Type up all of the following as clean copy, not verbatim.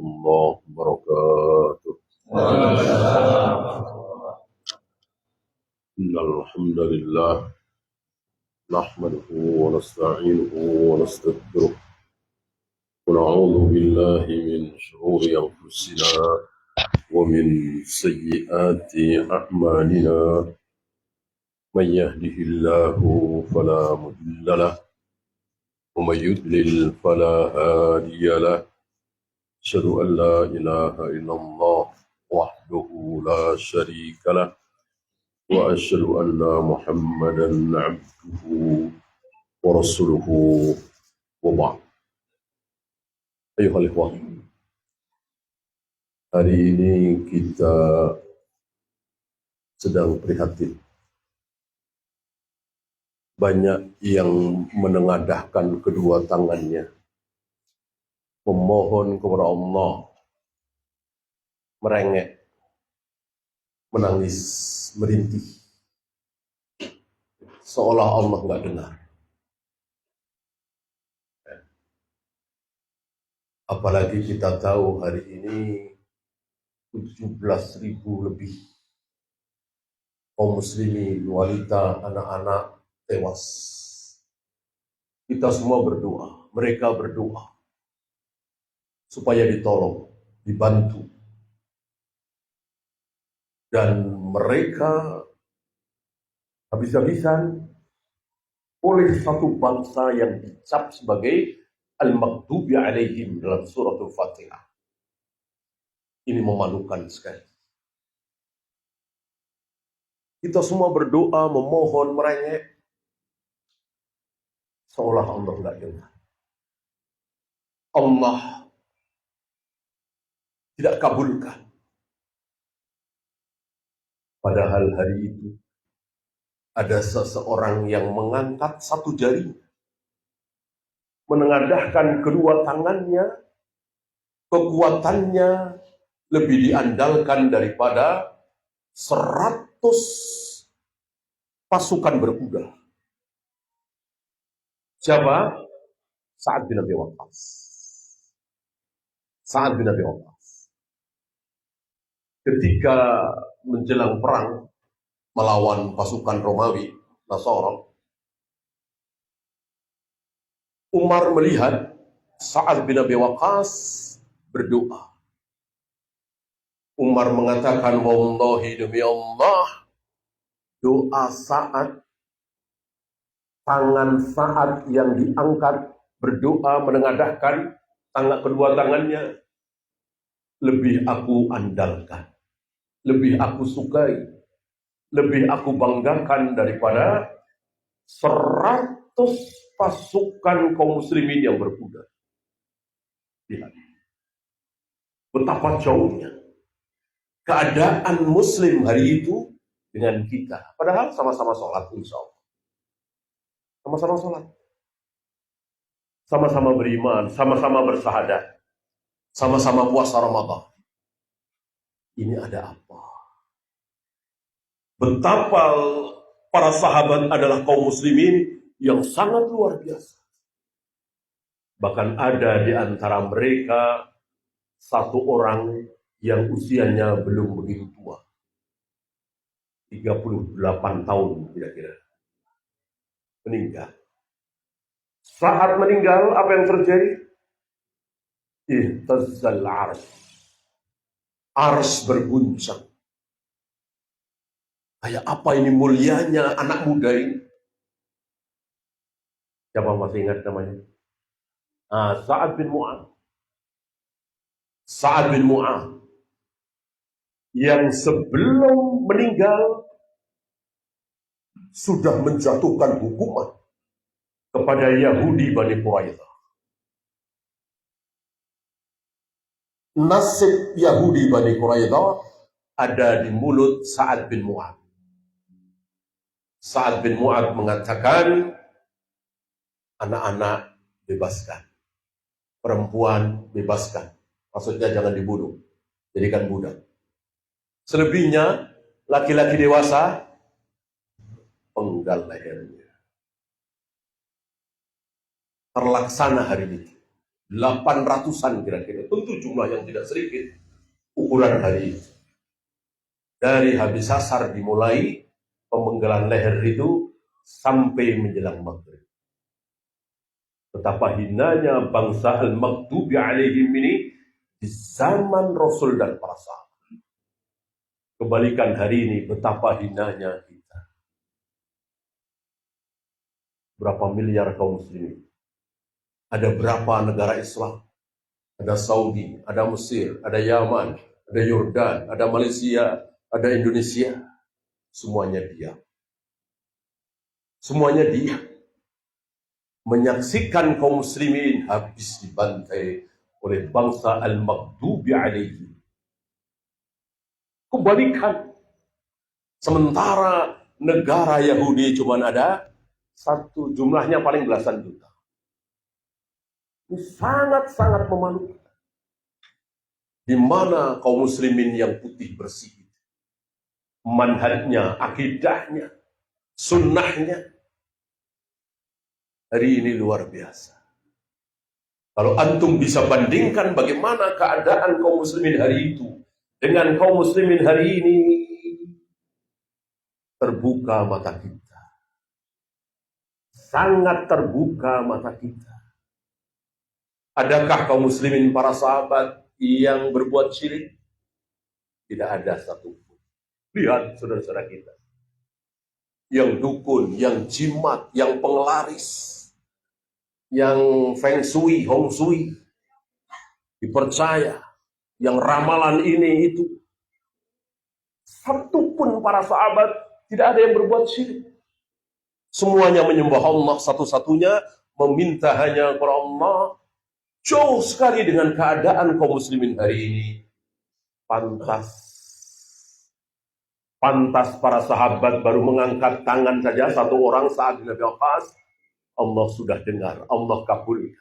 الله وبركاته. إن الحمد لله نحمده ونستعينه ونستغفره ونعوذ بالله من شرور أنفسنا ومن سيئات أعمالنا. من يهده الله فلا مضل له ومن يضلل فلا هادي له. أشهد أن لا إله إلا الله وحده لا شريك له وأشهد أن محمدا عبده ورسوله وبعد. Ayuhal ikhwah, hari ini kita sedang prihatin. Banyak yang menengadahkan kedua tangannya, memohon kepada Allah, merengek, menangis, merintih, seolah Allah nggak dengar. Apalagi kita tahu hari ini 17.000 lebih kaum muslimin, wanita, anak-anak tewas. Kita semua berdoa, mereka berdoa supaya ditolong, dibantu. Dan mereka habis-habisan oleh satu bangsa yang dicap sebagai Al-Maghdubi alaihim dalam suratul Fatihah. Ini memalukan sekali. Kita semua berdoa, memohon, merengek, seolah Allah nggak dengar. Allah tidak kabulkan. Padahal hari itu ada seseorang yang mengangkat satu jari, menengadahkan kedua tangannya, kekuatannya lebih diandalkan daripada 100 pasukan berkuda. Siapa? Sa'ad bin Abi Waqqas. Sa'ad bin Abi Waqqas. Ketika menjelang perang melawan pasukan Romawi, Nasara, Umar melihat Sa'ad bin Abi Waqqas berdoa. Umar mengatakan, wallahi demi Allah, doa Sa'ad, tangan Sa'ad yang diangkat berdoa menengadahkan kedua tangannya, lebih aku andalkan, lebih aku sukai, lebih aku banggakan daripada 100 pasukan kaum muslimin yang berkuda. Lihat betapa jauhnya keadaan muslim hari itu dengan kita. Padahal sama-sama sholat, insya Allah. Sama-sama sholat, sama-sama beriman, sama-sama bersahadat, sama-sama puasa Ramadan. Ini ada apa? Betapa para sahabat adalah kaum muslimin yang sangat luar biasa. Bahkan ada di antara mereka satu orang yang usianya belum begitu tua. 38 tahun kira-kira. Meninggal. Saat meninggal, apa yang terjadi? Ihtazzal ars. Ars berguncang. Kayak apa ini mulianya anak muda ini? Siapa masih ingat namanya? Sa'ad bin Mu'adh. Sa'ad bin Mu'adh yang sebelum meninggal sudah menjatuhkan hukuman kepada Yahudi Bani Quraidah. Nasib Yahudi Bani Quraidah ada di mulut Sa'ad bin Mu'adh. Sa'ad bin Mu'adh mengatakan, anak-anak bebaskan, perempuan bebaskan. Maksudnya jangan dibunuh, jadikan budak. Selebihnya laki-laki dewasa penggal lehernya. Terlaksana hari itu. 800-an kira-kira. Tentu tentu jumlah yang tidak sedikit ukuran hari itu. Dari habis asar dimulai pemenggalan leher itu sampai menjelang maghrib. Betapa hinanya bangsa al-maghdubi alaihim ini di zaman Rasul dan para sahabat. Kebalikan hari ini, betapa hinanya kita. Berapa miliar kaum muslimin? Ada berapa negara Islam? Ada Saudi, ada Mesir, ada Yaman, ada Yordan, ada Malaysia, ada Indonesia. Semuanya diam. Semuanya diam. Menyaksikan kaum muslimin habis dibantai oleh bangsa al-maghdubi alaihim. Kebalikan. Sementara negara Yahudi cuma ada satu, jumlahnya paling belasan juta. Ini sangat-sangat memalukan. Di mana kaum muslimin yang putih bersih, manhajnya, akidahnya, sunnahnya, hari ini luar biasa. Kalau antum bisa bandingkan bagaimana keadaan kaum muslimin hari itu dengan kaum muslimin hari ini, terbuka mata kita. Sangat terbuka mata kita. Adakah kaum muslimin para sahabat yang berbuat syirik? Tidak ada satupun. Lihat saudara-saudara kita. Yang dukun, yang jimat, yang penglaris, yang feng shui, hong shui, dipercaya, yang ramalan ini itu. Satupun para sahabat tidak ada yang berbuat syirik. Semuanya menyembah Allah satu-satunya, meminta hanya kepada Allah. Jauh sekali dengan keadaan kaum muslimin hari ini. Pantas para sahabat baru mengangkat tangan saja satu orang saat di Nabi Waqas, Allah sudah dengar, Allah kabulkan.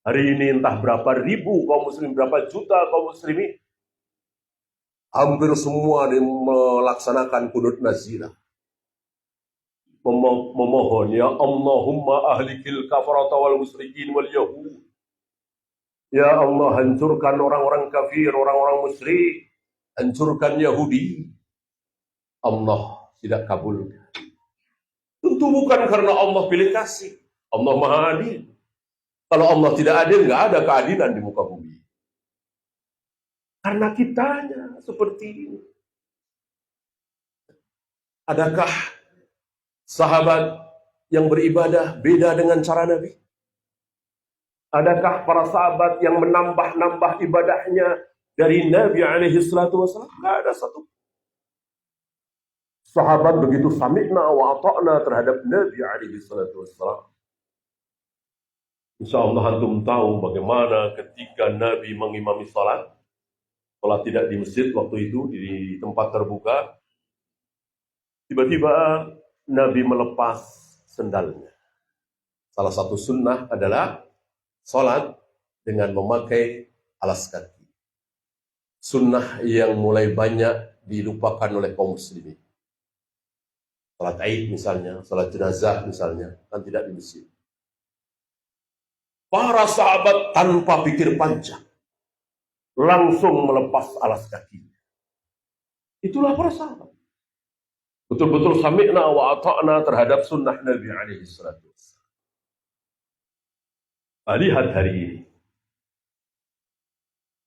Hari ini entah berapa ribu kaum muslim, berapa juta kaum muslimin, hampir semua melaksanakan kunut nazilah. Memohon, ya Allahumma ahlikil kafarata wal musyrikin wal yahud. Ya Allah, hancurkan orang-orang kafir, orang-orang musyrik, hancurkan Yahudi. Allah tidak kabulkan. Tentu bukan karena Allah pilih kasih. Allah Maha Adil. Kalau Allah tidak adil, nggak ada keadilan di muka bumi. Karena kitanya seperti ini. Adakah sahabat yang beribadah beda dengan cara Nabi? Adakah para sahabat yang menambah-nambah ibadahnya dari Nabi alaihi salatu wasallam? Tidak ada satu. Sahabat begitu sami'na wa ata'na terhadap Nabi alaihi salatu wasallam. Insya Allah antum tahu bagaimana ketika Nabi mengimami salat tidak di masjid waktu itu, di tempat terbuka, tiba-tiba Nabi melepas sendalnya. Salah satu sunnah adalah salat dengan memakai alas kaki. Sunnah yang mulai banyak dilupakan oleh kaum muslimin. Salat Aid misalnya, salat jenazah misalnya, kan tidak di masjid. Para sahabat tanpa pikir panjang langsung melepas alas kaki. Itulah para sahabat. Betul-betul sami'na wa ata'na terhadap sunnah Nabi alaihi salatu wassalam. Lihat hari ini.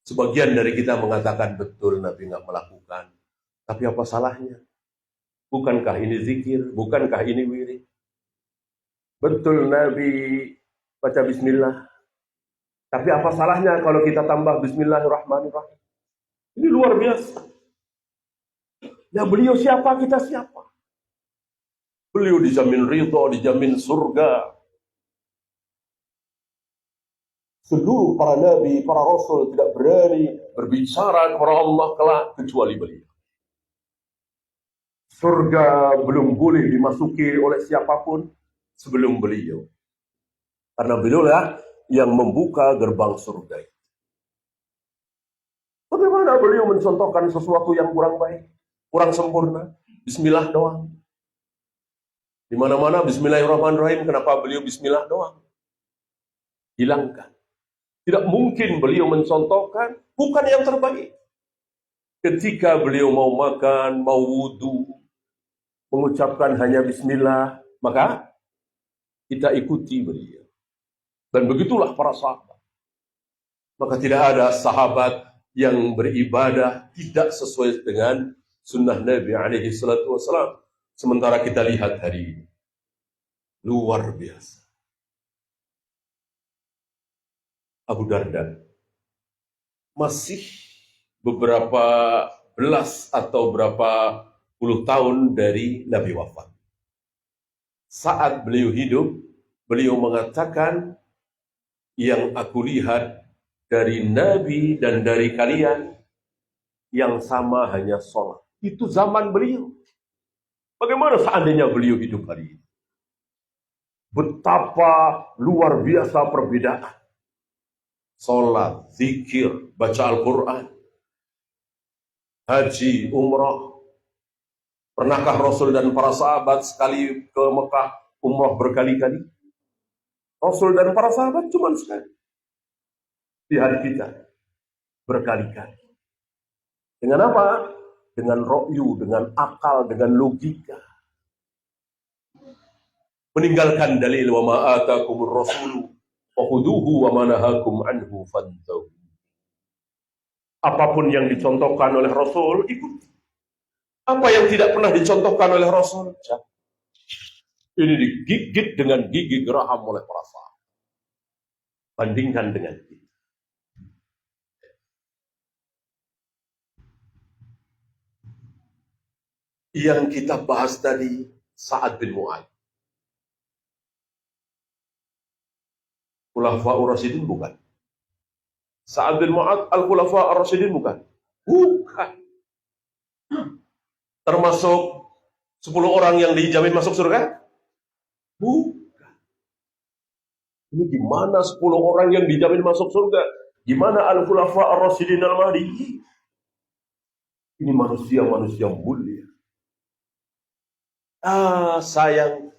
Sebagian dari kita mengatakan betul Nabi nggak melakukan. Tapi apa salahnya? Bukankah ini zikir? Bukankah ini wirid? Betul Nabi baca bismillah. Tapi apa salahnya kalau kita tambah bismillahirrahmanirrahim? Ini luar biasa. Ya beliau siapa, kita siapa? Beliau dijamin ridho, dijamin surga. Seluruh para nabi, para rasul tidak berani berbicara kepada Allah kelak kecuali beliau. Surga belum boleh dimasuki oleh siapapun sebelum beliau. Karena beliau lah yang membuka gerbang surga. Bagaimana beliau mencontohkan sesuatu yang kurang baik, kurang sempurna? Bismillah doang. Di mana-mana bismillahirrahmanirrahim, kenapa beliau bismillah doang? Hilangkan. Tidak mungkin beliau mencontohkan bukan yang terbaik. Ketika beliau mau makan, mau wudhu, mengucapkan hanya bismillah, maka kita ikuti beliau. Dan begitulah para sahabat. Maka tidak ada sahabat yang beribadah tidak sesuai dengan sunnah Nabi alaihi salatu wassalam. Sementara kita lihat hari ini. Luar biasa. Abu Darda masih beberapa belas atau berapa puluh tahun dari Nabi wafat. Saat beliau hidup, beliau mengatakan, yang aku lihat dari Nabi dan dari kalian, yang sama hanya sholat. Itu zaman beliau. Bagaimana seandainya beliau hidup hari ini? Betapa luar biasa perbedaan. Sholat, zikir, baca Al-Quran, haji, umrah. Pernahkah Rasul dan para sahabat sekali ke Mekah umrah berkali-kali? Rasul dan para sahabat cuma sekali. Di hari kita berkali-kali. Dengan apa? Dengan ro'yu, dengan akal, dengan logika. Meninggalkan dalil wa ma'atakumur rasulu fakhuduhu wa manahakum anhu fantahu. Apapun yang dicontohkan oleh Rasul, ikuti. Apa yang tidak pernah dicontohkan oleh Rasul, ini digigit dengan gigi geraham oleh para sahabat. Bandingkan dengan kita. Yang kita bahas tadi, Sa'ad bin Mu'adz. Khulafa'ur Rasyidin bukan. Sa'ad bin Mu'adz al-Khulafa'ur Rasyidin bukan. Bukan. Termasuk 10 orang yang dijamin masuk surga? Bukan. Ini gimana 10 orang yang dijamin masuk surga? Gimana al-Khulafa'ur Rasyidin al-Mahdi? Ini manusia-manusia mulia. Sayang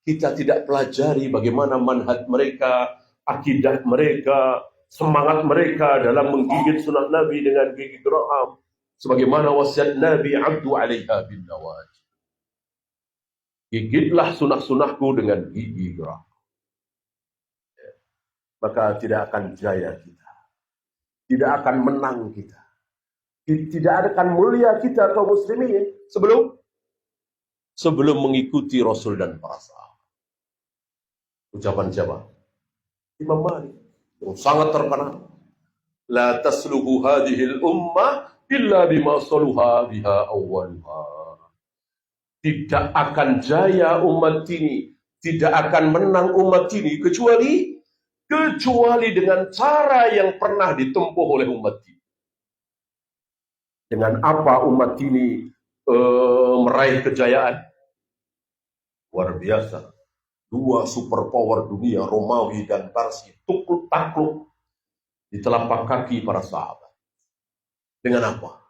kita tidak pelajari bagaimana manhaj mereka, akidah mereka, semangat mereka dalam menggigit sunnah Nabi dengan gigi geraham, sebagaimana wasiat Nabi abdu alaiha bin nawajid. Gigitlah sunnah-sunnahku dengan gigi geraham. Maka tidak akan jaya kita, tidak akan menang kita, tidak akan mulia kita kaum muslimin sebelum mengikuti Rasul dan para sahabat. Ucapan siapa? Imam Malik yang sangat terkenal. La tasluhu hadhil ummah illa bima saluha biha awwaluha. Tidak akan jaya umat ini, tidak akan menang umat ini kecuali dengan cara yang pernah ditempuh oleh umat ini. Dengan apa umat ini meraih kejayaan? Luar biasa. 2 superpower dunia, Romawi dan Parsi, tukluk takluk di telapak kaki para sahabat. Dengan apa?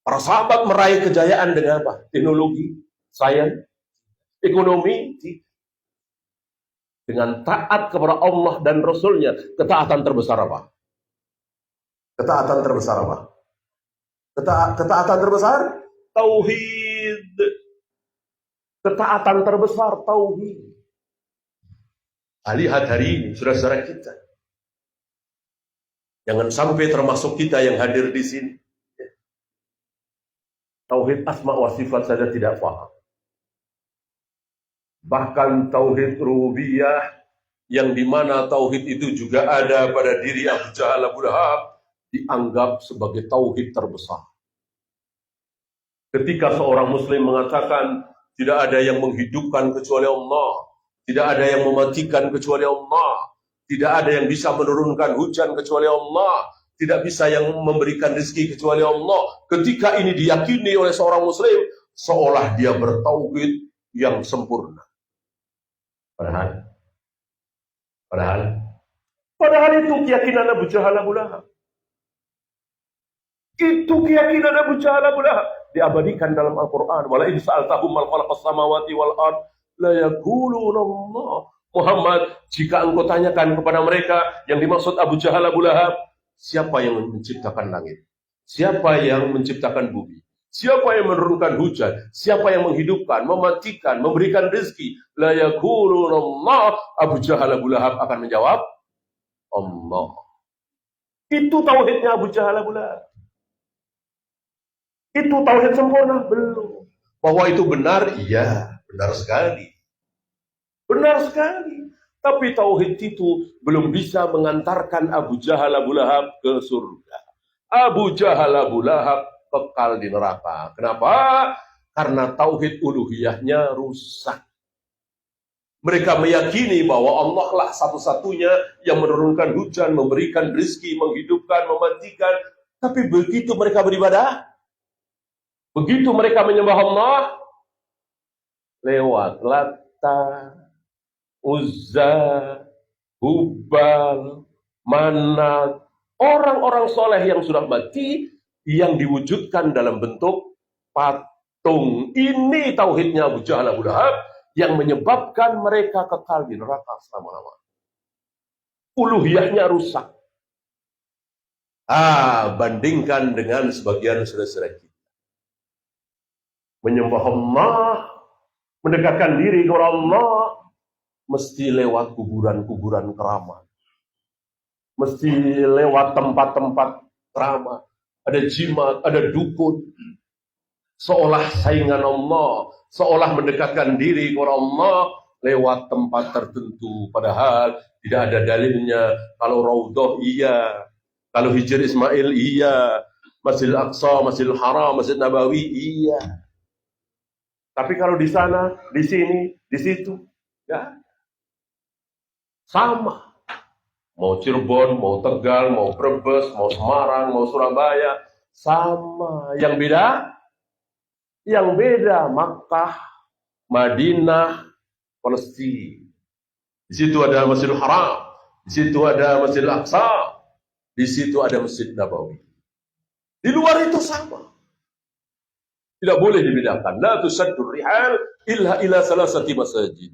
Para sahabat meraih kejayaan dengan apa? Teknologi, sains, ekonomi. Dengan taat kepada Allah dan Rasulnya. Ketaatan terbesar apa? Ketaatan terbesar apa? Ketaatan terbesar? Tauhid. Ketaatan terbesar tauhid. Lihat hari ini saudara-saudara kita. Jangan sampai termasuk kita yang hadir di sini. Tauhid asma wa sifat saja tidak paham. Bahkan tauhid rububiyah yang dimana tauhid itu juga ada pada diri Abu Jahal Abu Lahab dianggap sebagai tauhid terbesar. Ketika seorang muslim mengatakan tidak ada yang menghidupkan kecuali Allah, tidak ada yang mematikan kecuali Allah, tidak ada yang bisa menurunkan hujan kecuali Allah, tidak bisa yang memberikan rezeki kecuali Allah. Ketika ini diyakini oleh seorang muslim, seolah dia bertauhid yang sempurna. Padahal itu keyakinan Abu Jahal Abu Lahab. Itu keyakinan Abu Jahal Abu Lahab. Diabadikan dalam Al-Quran. Wala in sa'altahum mal khalaqas samawati wal ard la yaquluna Allah. Muhammad, jika engkau tanyakan kepada mereka yang dimaksud Abu Jahal, Abu Lahab, siapa yang menciptakan langit? Siapa yang menciptakan bumi? Siapa yang menurunkan hujan? Siapa yang menghidupkan, mematikan, memberikan rezeki? La yaquluna Allah. Abu Jahal, Abu Lahab akan menjawab, Allah. Itu tauhidnya Abu Jahal, Abu Lahab. Itu tauhid sempurna? Belum. Bahwa itu benar? Iya, benar sekali. Benar sekali. Tapi tauhid itu belum bisa mengantarkan Abu Jahal, Abu Lahab ke surga. Abu Jahal, Abu Lahab kekal di neraka. Kenapa? Karena tauhid uluhiyahnya rusak. Mereka meyakini bahwa Allah lah satu-satunya yang menurunkan hujan, memberikan rezeki, menghidupkan, mematikan. Tapi begitu mereka beribadah, begitu mereka menyembah Allah, lewat Lata, Uzza, Hubal, Manat, orang-orang soleh yang sudah mati, yang diwujudkan dalam bentuk patung. Ini tauhidnya Abu Jahal, Abu Lahab, yang menyebabkan mereka kekal di neraka selama-lamanya. Uluhiyahnya rusak. Bandingkan dengan sebagian saudara-saudara kita. Menyembah Allah, mendekatkan diri kepada Allah, mesti lewat kuburan-kuburan keramat. Mesti lewat tempat-tempat keramat. Ada jimat, ada dukun. Seolah saingan Allah, seolah mendekatkan diri kepada Allah lewat tempat tertentu. Padahal tidak ada dalilnya. Kalau Raudhah iya, kalau Hijr Ismail iya, Masjidil Aqsa, Masjidil Haram, Masjid Nabawi iya. Tapi kalau di sana, di sini, di situ, ya sama. Mau Cirebon, mau Tegal, mau Brebes, mau Semarang, mau Surabaya, sama. Yang beda Makkah, Madinah, Palestina. Di situ ada Masjidil Haram, di situ ada Masjidil Aqsa, di situ ada Masjid Nabawi. Di luar itu sama. Tidak boleh dibedakan. La tusaddur rihal illa ila salasati masajid.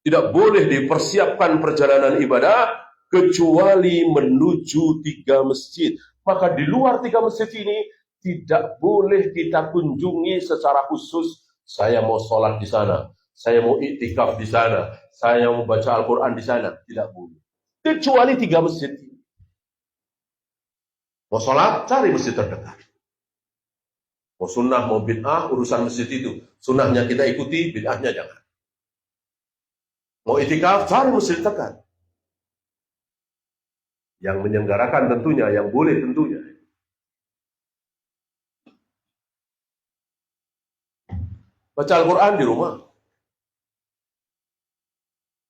Tidak boleh dipersiapkan perjalanan ibadah kecuali menuju 3 masjid. Maka di luar 3 masjid ini tidak boleh kita kunjungi secara khusus. Saya mau sholat di sana, saya mau iktikaf di sana, saya mau baca Al-Quran di sana. Tidak boleh. Kecuali 3 masjid ini. Mau sholat, cari masjid terdekat. Mau sunnah, mau bid'ah, urusan masjid itu. Sunnahnya kita ikuti, bid'ahnya jangan. Mau iktikaf, cari masjid terdekat. Yang menyelenggarakan tentunya, yang boleh tentunya. Baca Al-Quran di rumah.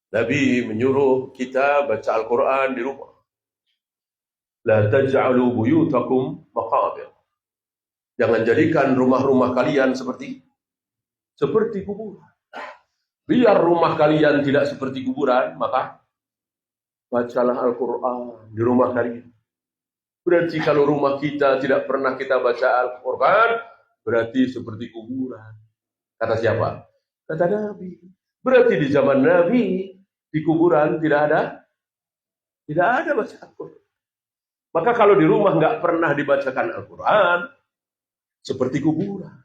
Nabi menyuruh kita baca Al-Quran di rumah. La taj'alu buyutakum maqabir. Jangan jadikan rumah-rumah kalian seperti kuburan. Biar rumah kalian tidak seperti kuburan, maka bacalah Al-Quran di rumah kalian. Berarti kalau rumah kita tidak pernah kita baca Al-Quran, berarti seperti kuburan. Kata siapa? Kata Nabi. Berarti di zaman Nabi, di kuburan tidak ada baca Al-Quran. Maka kalau di rumah nggak pernah dibacakan Al-Quran, seperti kuburan.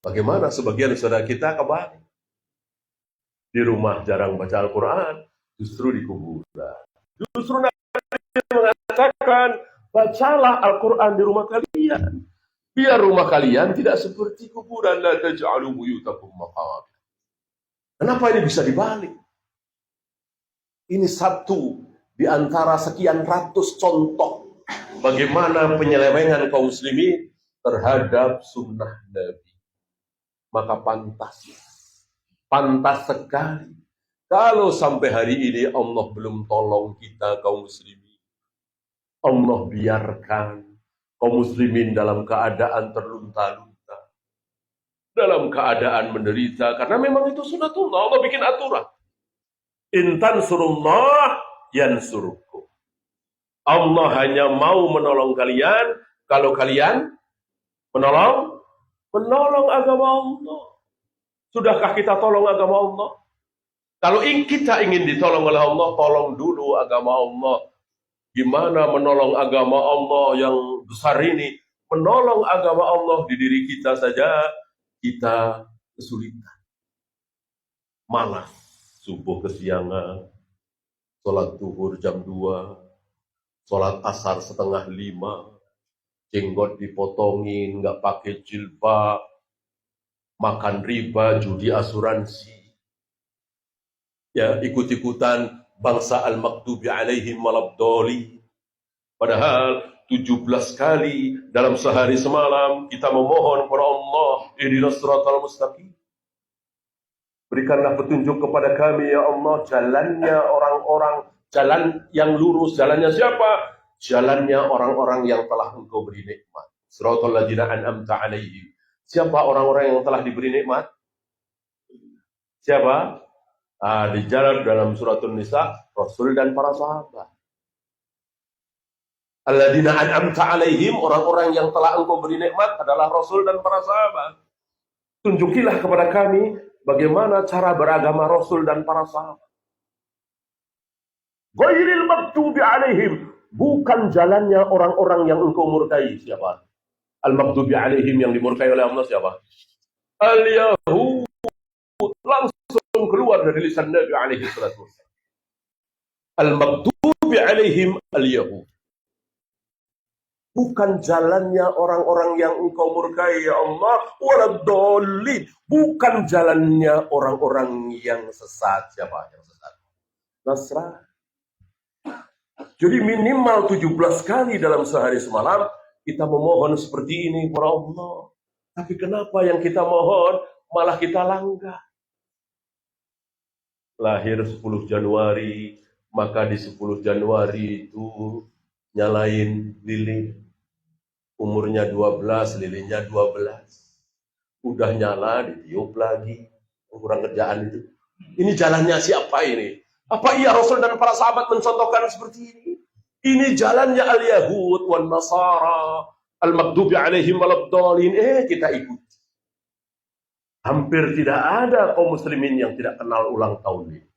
Bagaimana sebagian saudara kita kebalik? Di rumah jarang baca Al-Quran, justru di kuburan. Justru Nabi mengatakan, bacalah Al-Quran di rumah kalian. Biar rumah kalian tidak seperti kuburan. La taj'alu buyutakum maqabir. Kenapa ini bisa dibalik? Ini satu di antara sekian ratus contoh bagaimana penyelewengan kaum muslimin terhadap sunnah Nabi. Maka pantas sekali kalau sampai hari ini Allah belum tolong kita kaum muslimin. Allah biarkan kaum muslimin dalam keadaan terlunta-lunta, dalam keadaan menderita, karena memang itu sunatullah. Allah bikin aturan. Intan surullah yansurkum. Allah hanya mau menolong kalian kalau kalian menolong agama Allah. Sudahkah kita tolong agama Allah? Kalau kita ingin ditolong oleh Allah, tolong dulu agama Allah. Gimana menolong agama Allah yang besar ini? Menolong agama Allah di diri kita saja, kita kesulitan. Malas, subuh kesiangan, sholat zuhur jam 2, sholat asar setengah 5, jenggot dipotongin, nggak pakai jilbab, makan riba, judi asuransi, ya ikut-ikutan bangsa al-maghdubi alaihim waladdallin. Padahal 17 kali dalam sehari semalam kita memohon kepada Allah, ihdinas siratal mustaqim. Berikanlah petunjuk kepada kami ya Allah, jalannya orang-orang, jalan yang lurus. Jalannya siapa? Jalannya orang-orang yang telah Engkau beri nikmat. Siratal ladzina an'amta alaihim. Siapa orang-orang yang telah diberi nikmat? Siapa? Di jalan dalam suratul Nisa, Rasul dan para sahabat. Alladzina an'amta alaihim, orang-orang yang telah Engkau beri nikmat adalah Rasul dan para sahabat. Tunjukilah kepada kami bagaimana cara beragama Rasul dan para sahabat. Ghairil maghdubi alaihim, bukan jalannya orang-orang yang Engkau murkai. Siapa? Al-maghdubi alaihim, yang dimurkai oleh Allah siapa? Al-Yahud. Langsung keluar dari lisan Nabi alaihi salatu wassalam. Al-maghdubi alaihim al-Yahud. Bukan jalannya orang-orang yang Engkau murkai ya Allah, waladdallin. Bukan jalannya orang-orang yang sesat. Siapa yang sesat? Nasrani. Jadi minimal 17 kali dalam sehari semalam kita memohon seperti ini kepada Allah. Tapi kenapa yang kita mohon malah kita langgar? Lahir 10 Januari, maka di 10 Januari itu nyalain lilin. Umurnya 12, lilinnya 12. Udah nyala, ditiup lagi. Kurang kerjaan itu. Ini jalannya siapa ini? Apa iya Rasul dan para sahabat mencontohkan seperti ini? Ini jalannya al-Yahud wal Nasara, al-maghdubi alaihim waladdallin. Kita ikut. Hampir tidak ada kaum muslimin yang tidak kenal ulang tahun ini.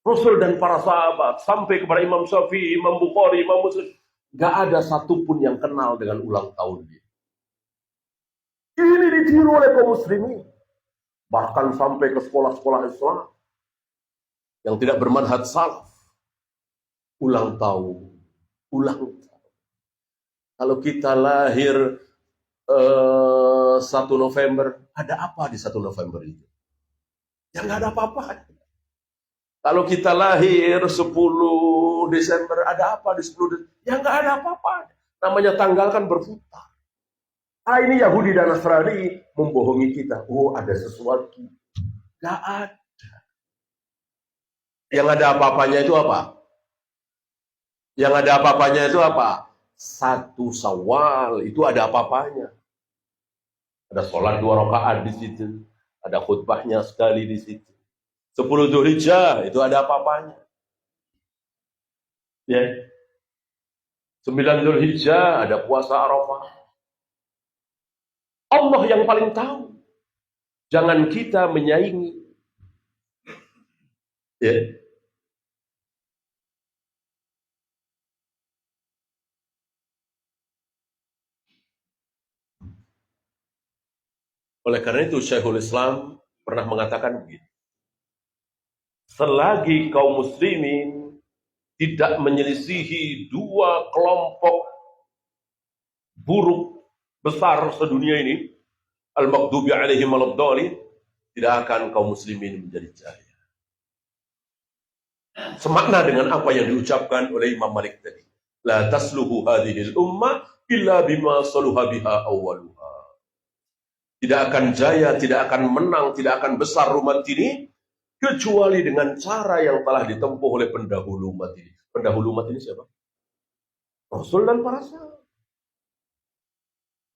Rasul dan para sahabat, sampai kepada Imam Syafi'i, Imam Bukhari, Imam Muslim, gak ada satupun yang kenal dengan ulang tahun ini. Ini ditiru oleh kaum muslimin. Bahkan sampai ke sekolah-sekolah Islam yang tidak bermanhaj salaf. Ulang tahun. Kalau kita lahir 1 November, ada apa di 1 November itu? Ya nggak ada apa-apa. Kalau kita lahir 10 Desember, ada apa di 10 Desember? Ya nggak ada apa-apa. Namanya tanggal kan berputar. Ini Yahudi dan Nasrani membohongi kita. Oh, ada sesuatu. Nggak ada. Yang ada apa-apanya itu apa? Yang ada apa-apanya itu apa? 1 Syawal itu ada apa-apanya. Ada sholat 2 rakaat di situ. Ada khutbahnya sekali di situ. 10 Dzulhijjah itu ada apa-apanya. Ya. 9 Dzulhijjah ada puasa Arafah. Allah yang paling tahu. Jangan kita menyaingi. Ya. Oleh karena itu Syekhul Islam pernah mengatakan begini. Selagi kaum muslimin tidak menyelisihi 2 kelompok buruk besar sedunia ini, al-maghdubi alaihim waladdallin, tidak akan kaum muslimin menjadi jaya. Semakna dengan apa yang diucapkan oleh Imam Malik tadi. La tasluhu hadhil ummah illa bima saluha biha awwaluha. Tidak akan jaya, tidak akan menang, tidak akan besar umat ini kecuali dengan cara yang telah ditempuh oleh pendahulu umat ini. Pendahulu umat ini siapa? Rasul dan para sahabat.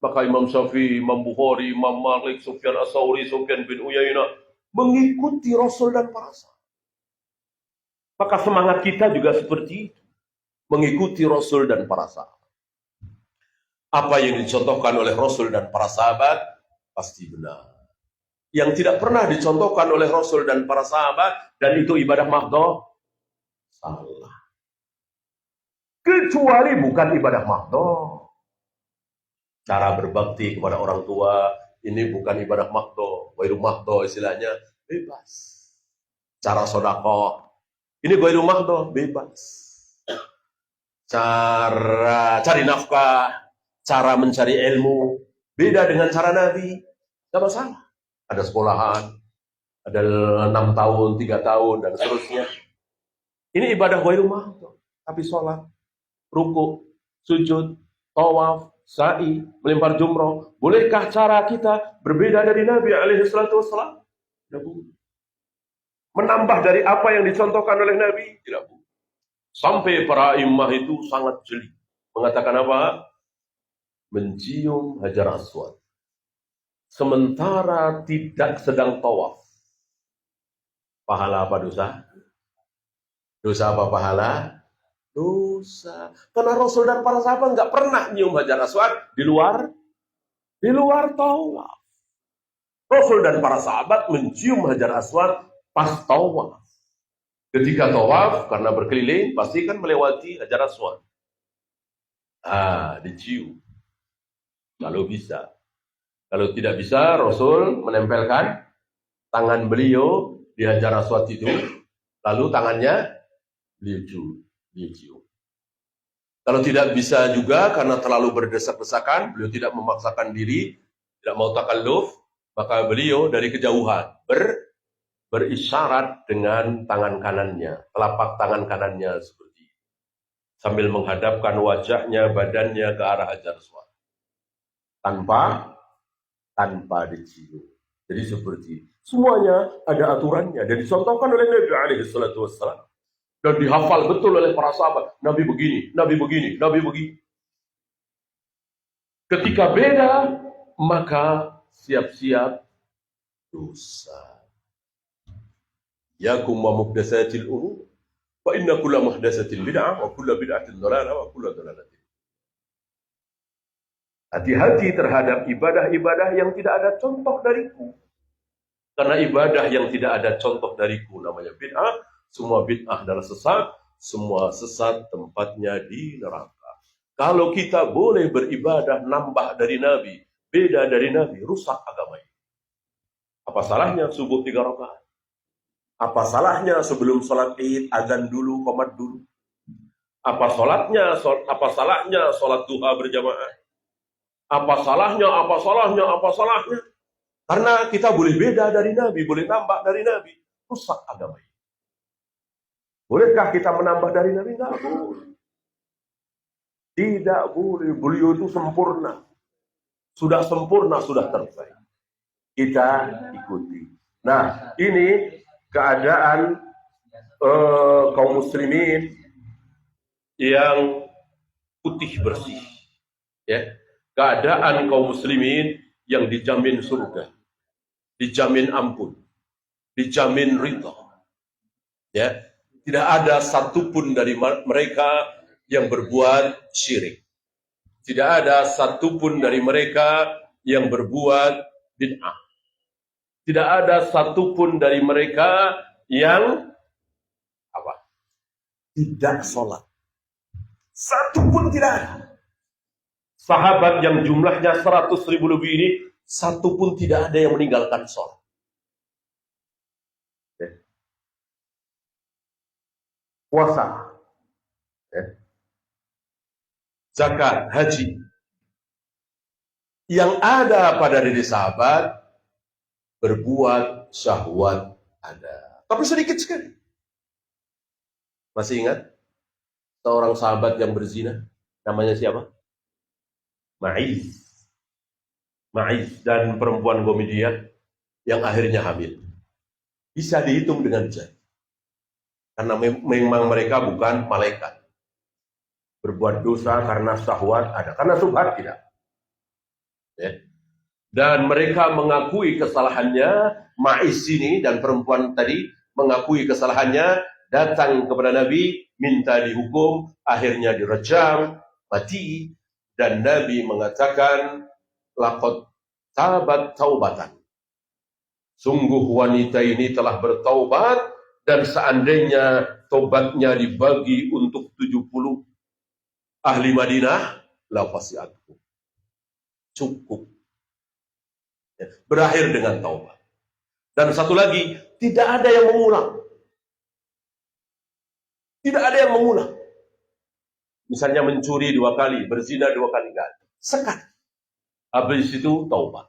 Maka Imam Syafi'i, Imam Bukhari, Imam Malik, Sufyan As-Tsauri, Sufyan bin Uyainah mengikuti Rasul dan para sahabat. Maka semangat kita juga seperti itu. Mengikuti Rasul dan para sahabat. Apa yang dicontohkan oleh Rasul dan para sahabat pasti benar. yang tidak pernah dicontohkan oleh Rasul dan para sahabat, dan itu ibadah mahdoh, salah. Kecuali bukan ibadah mahdoh. Cara berbakti kepada orang tua, ini bukan ibadah mahdoh, wairu mahdoh istilahnya, bebas. Cara sodakoh, ini wairu mahdoh, bebas. Cara cari nafkah, cara mencari ilmu, beda dengan cara Nabi, tidak masalah. Ada sekolahan, ada 6 tahun, 3 tahun, dan seterusnya. Ini ibadah wairu mahdoh, tapi sholat, ruku, sujud, tawaf, sa'i, melempar jumroh. Bolehkah cara kita berbeda dari Nabi alaihi salatu wassalam? Tidak boleh. Menambah dari apa yang dicontohkan oleh Nabi? Tidak boleh. Sampai para imam itu sangat jeli. Mengatakan apa? Mencium Hajar Aswad. Sementara tidak sedang tawaf. Pahala apa dosa? Dosa apa pahala? Dosa. Karena Rasul dan para sahabat nggak pernah nyium Hajar Aswad di luar tawaf. Rasul dan para sahabat mencium Hajar Aswad pas tawaf. Ketika tawaf, karena berkeliling, pasti kan melewati Hajar Aswad. Dicium. Kalau bisa. Kalau tidak bisa, Rasul menempelkan tangan beliau di Hajar Aswad itu, lalu tangannya beliau cium. Kalau tidak bisa juga, karena terlalu berdesak-desakan, beliau tidak memaksakan diri, tidak mau takalluf, maka beliau dari kejauhan berisyarat dengan tangan kanannya, telapak tangan kanannya seperti itu, sambil menghadapkan wajahnya, badannya ke arah Hajar Aswad, tanpa dicium. Jadi seperti itu. Semuanya ada aturannya dan dicontohkan oleh Nabi alaihi salatu wassalam dan dihafal betul oleh para sahabat. Nabi begini, Nabi begini, Nabi begini. Ketika beda, maka siap-siap dosa. Yakum wa muhdatsatil umur wa inna kulla muhdatsatin bid'ah wa kulla bid'atin dhalalah wa kulla dhalalatin. Hati-hati terhadap ibadah-ibadah yang tidak ada contoh dariku. Karena ibadah yang tidak ada contoh dariku namanya bid'ah. Semua bid'ah adalah sesat. Semua sesat tempatnya di neraka. Kalau kita boleh beribadah nambah dari Nabi, beda dari Nabi, rusak agama ini. Apa salahnya subuh 3 rakaat? Apa salahnya sebelum sholat id azan dulu, qomat dulu? Apa salahnya sholat duha berjamaah? Apa salahnya? Karena kita boleh beda dari Nabi, boleh nambah dari Nabi. Rusak agama ini. Bolehkah kita menambah dari Nabi? Tidak boleh. Tidak boleh. Beliau itu sempurna. Sudah sempurna, sudah terbaik. Kita ikuti. Nah, ini keadaan kaum muslimin yang putih bersih. Ya. Keadaan kaum muslimin yang dijamin surga, dijamin ampun, dijamin ridha. Ya, tidak ada satupun dari mereka yang berbuat syirik. Tidak ada satupun dari mereka yang berbuat bid'ah. Tidak ada satupun dari mereka yang tidak sholat. Satupun tidak ada. Sahabat yang jumlahnya 100.000 lebih ini, satu pun tidak ada yang meninggalkan sholat. Puasa, zakat, haji. Yang ada pada diri sahabat, berbuat syahwat ada. Tapi sedikit sekali. Masih ingat? Seorang sahabat yang berzina, namanya siapa? Ma'iz dan perempuan Gomidiyah yang akhirnya hamil. Bisa dihitung dengan jari. Karena memang mereka bukan malaikat. Berbuat dosa karena syahwat ada. Karena subhat tidak. Ya. Dan mereka mengakui kesalahannya. Ma'iz ini dan perempuan tadi mengakui kesalahannya. Datang kepada Nabi, minta dihukum. Akhirnya direjam, mati. Dan Nabi mengatakan, laqad tabat taubatan. Sungguh wanita ini telah bertaubat, dan seandainya tobatnya dibagi untuk 70 ahli Madinah, la wasi'athu. Cukup. Berakhir dengan taubat. Dan satu lagi, tidak ada yang mengulang. Tidak ada yang mengulang. Misalnya mencuri 2 kali, berzina 2 kali, enggak. Sekali. Habis itu taubat.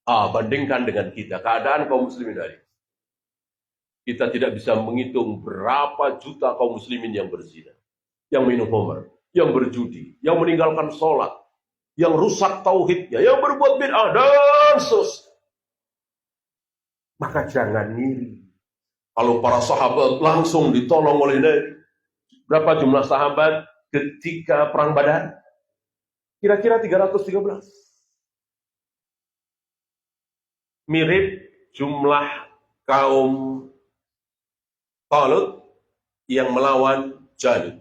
Bandingkan dengan kita, keadaan kaum muslimin hari. Kita tidak bisa menghitung berapa juta kaum muslimin yang berzina, yang minum khamr, yang berjudi, yang meninggalkan sholat, yang rusak tauhidnya, yang berbuat bid'ah, dan seterusnya. Maka jangan ngiri. Kalau para sahabat langsung ditolong oleh Nabi. Berapa jumlah sahabat ketika perang Badar? Kira-kira 313. Mirip jumlah kaum Talut yang melawan Jalut.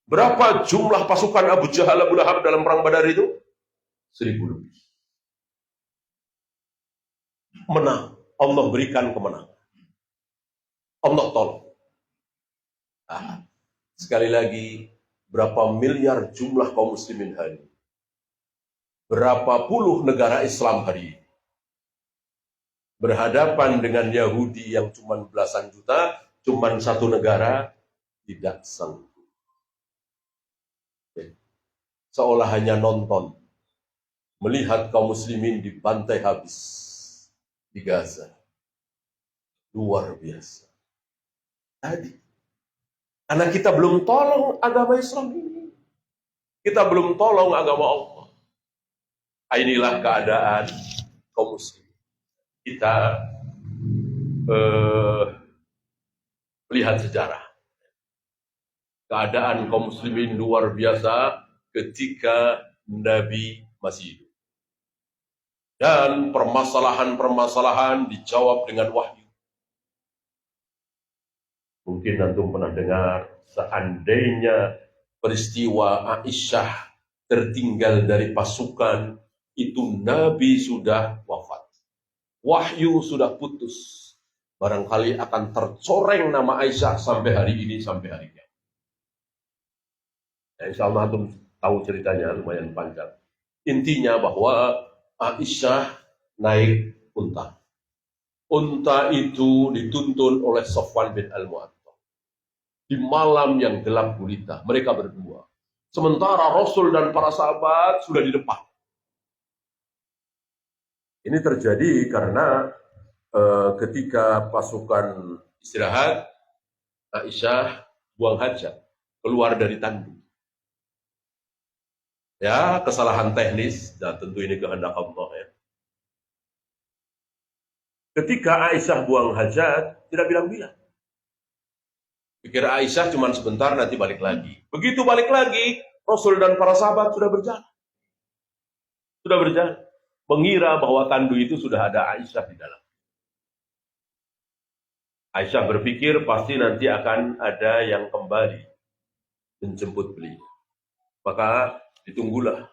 Berapa jumlah pasukan Abu Jahal, Abu Lahab dalam perang Badar itu? 1000 lebih. Menang. Allah berikan kemenangan. Allah tolong. Sekali lagi, berapa miliar jumlah kaum muslimin hari ini? Berapa puluh negara Islam hari ini? Berhadapan dengan Yahudi yang cuma belasan juta, cuma satu negara, tidak sanggup. Seolah hanya nonton, melihat kaum muslimin dibantai habis di Gaza. Luar biasa. Tadi, karena kita belum tolong agama Islam ini. Kita belum tolong agama Allah. Inilah keadaan kaum muslimin. Kita melihat sejarah. Keadaan kaum muslimin luar biasa ketika Nabi masih hidup. Dan permasalahan-permasalahan dijawab dengan wahyu. Mungkin antum pernah dengar, seandainya peristiwa Aisyah tertinggal dari pasukan, itu Nabi sudah wafat. Wahyu sudah putus. Barangkali akan tercoreng nama Aisyah sampai hari ini, sampai hari ini. Ya, insya Allah antum tahu ceritanya, lumayan panjang. Intinya bahwa Aisyah naik unta. Unta itu dituntun oleh Sofwan bin Al-Mu'attal. Di malam yang gelap gulita, mereka berdua. Sementara Rasul dan para sahabat sudah di depan. Ini terjadi karena ketika pasukan istirahat, Aisyah buang hajat, keluar dari tandu. Ya, kesalahan teknis, dan tentu ini kehendak Allah ya. Ketika Aisyah buang hajat, tidak bilang-bilang. Pikir Aisyah cuma sebentar, nanti balik lagi. Begitu balik lagi, Rasul dan para sahabat sudah berjalan. Sudah berjalan. Mengira bahwa tandu itu sudah ada Aisyah di dalam. Aisyah berpikir pasti nanti akan ada yang kembali menjemput beliau. Maka ditunggulah,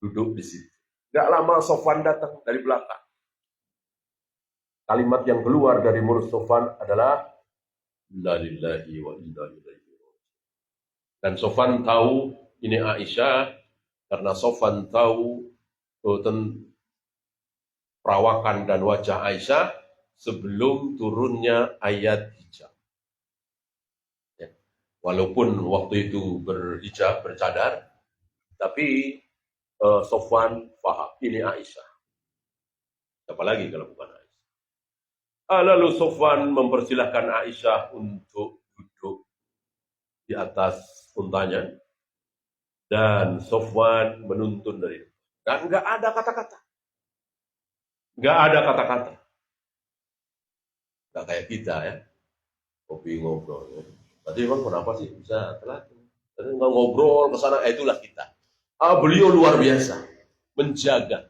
duduk di situ. Gak lama Sofwan datang dari belakang. Kalimat yang keluar dari mulut Sofwan adalah La lillahi wa inna ilaihi raji'un. Dan Sofwan tahu ini Aisyah karena Sofwan tahu perawakan dan wajah Aisyah sebelum turunnya ayat hijab. Ya. Walaupun waktu itu berhijab, bercadar, tapi Sofwan paham ini Aisyah. Siapa lagi kalau bukan Aisyah? Lalu Sofwan mempersilahkan Aisyah untuk duduk di atas untanya, dan Sofwan menuntun dari itu. Dan nggak ada kata-kata. Nggak ada kata-kata. Nggak kayak kita ya. Kopi ngobrol. Ya. Tadi emang kenapa sih bisa telat? Tadi nggak ngobrol ke sana. Itulah kita. Beliau luar biasa. Menjaga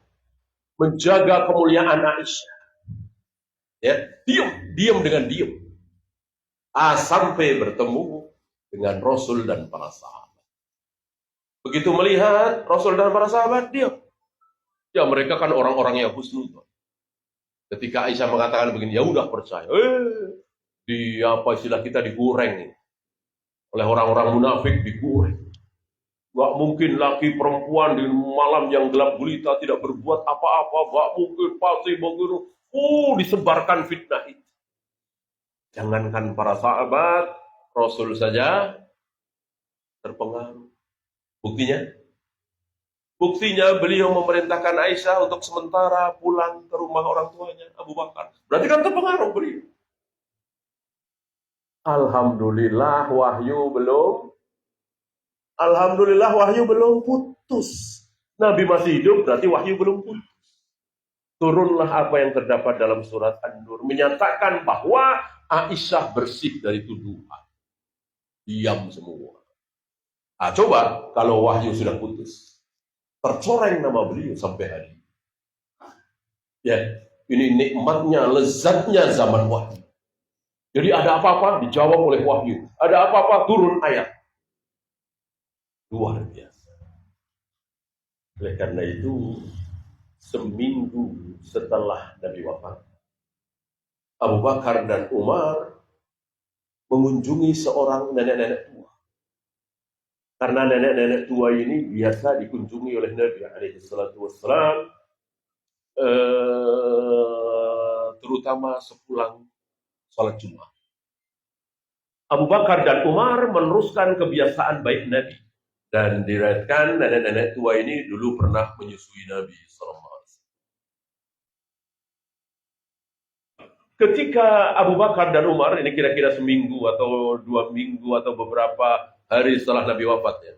kemuliaan Aisyah. Ya, diam dengan diam. Sampai bertemu dengan Rasul dan para sahabat. Begitu melihat Rasul dan para sahabat, diam. Ya, mereka kan orang-orang yang husnudzon. Ketika Aisyah mengatakan begini, ya udah percaya. Di apa istilah kita digoreng oleh orang-orang munafik, digoreng. Gak mungkin laki perempuan di malam yang gelap gulita tidak berbuat apa-apa. Gak mungkin, pasti begitu. Disebarkan fitnah itu. Jangankan para sahabat, Rasul saja terpengaruh. Buktinya beliau memerintahkan Aisyah untuk sementara pulang ke rumah orang tuanya, Abu Bakar. Berarti kan terpengaruh beliau. Alhamdulillah wahyu belum putus. Nabi masih hidup, berarti wahyu belum putus. Turunlah apa yang terdapat dalam surat An-Nur, menyatakan bahwa Aisyah bersih dari tuduhan. Diam semua. Nah, coba kalau wahyu sudah putus, tercoreng nama beliau sampai hari ini. Ya, ini nikmatnya, lezatnya zaman wahyu. Jadi ada apa-apa dijawab oleh wahyu. Ada apa-apa turun ayat. Luar biasa. Oleh karena itu, seminggu setelah Nabi wafat, Abu Bakar dan Umar mengunjungi seorang nenek-nenek tua. Karena nenek-nenek tua ini biasa dikunjungi oleh Nabi SAW, terutama sepulang sholat Jumat. Abu Bakar dan Umar meneruskan kebiasaan baik Nabi. Dan diriwayatkan nenek-nenek tua ini dulu pernah menyusui Nabi SAW. Ketika Abu Bakar dan Umar, ini kira-kira seminggu atau 2 minggu atau beberapa hari setelah Nabi wafatnya,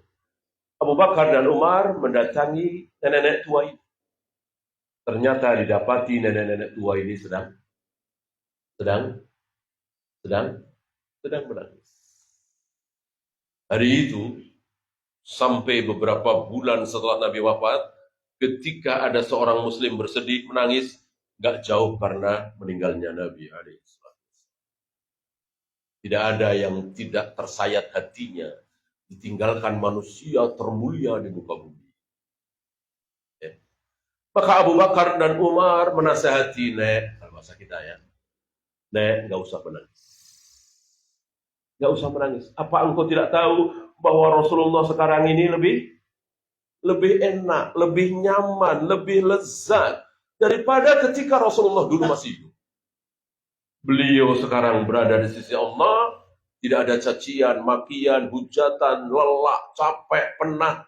Abu Bakar dan Umar mendatangi nenek-nenek tua ini. Ternyata didapati nenek-nenek tua ini sedang menangis. Hari itu, sampai beberapa bulan setelah Nabi wafat, ketika ada seorang Muslim bersedih, menangis, gak jauh karena meninggalnya Nabi SAW. Tidak ada yang tidak tersayat hatinya ditinggalkan manusia termulia di muka bumi. Ya. Maka Abu Bakar dan Umar menasihati, Nek, kalau bahasa kita ya, Nek, gak usah menangis. Gak usah menangis. Apa engkau tidak tahu bahwa Rasulullah sekarang ini lebih enak, lebih nyaman, lebih lezat daripada ketika Rasulullah dulu masih hidup. Beliau sekarang berada di sisi Allah, tidak ada cacian, makian, hujatan, lelah, capek, penat,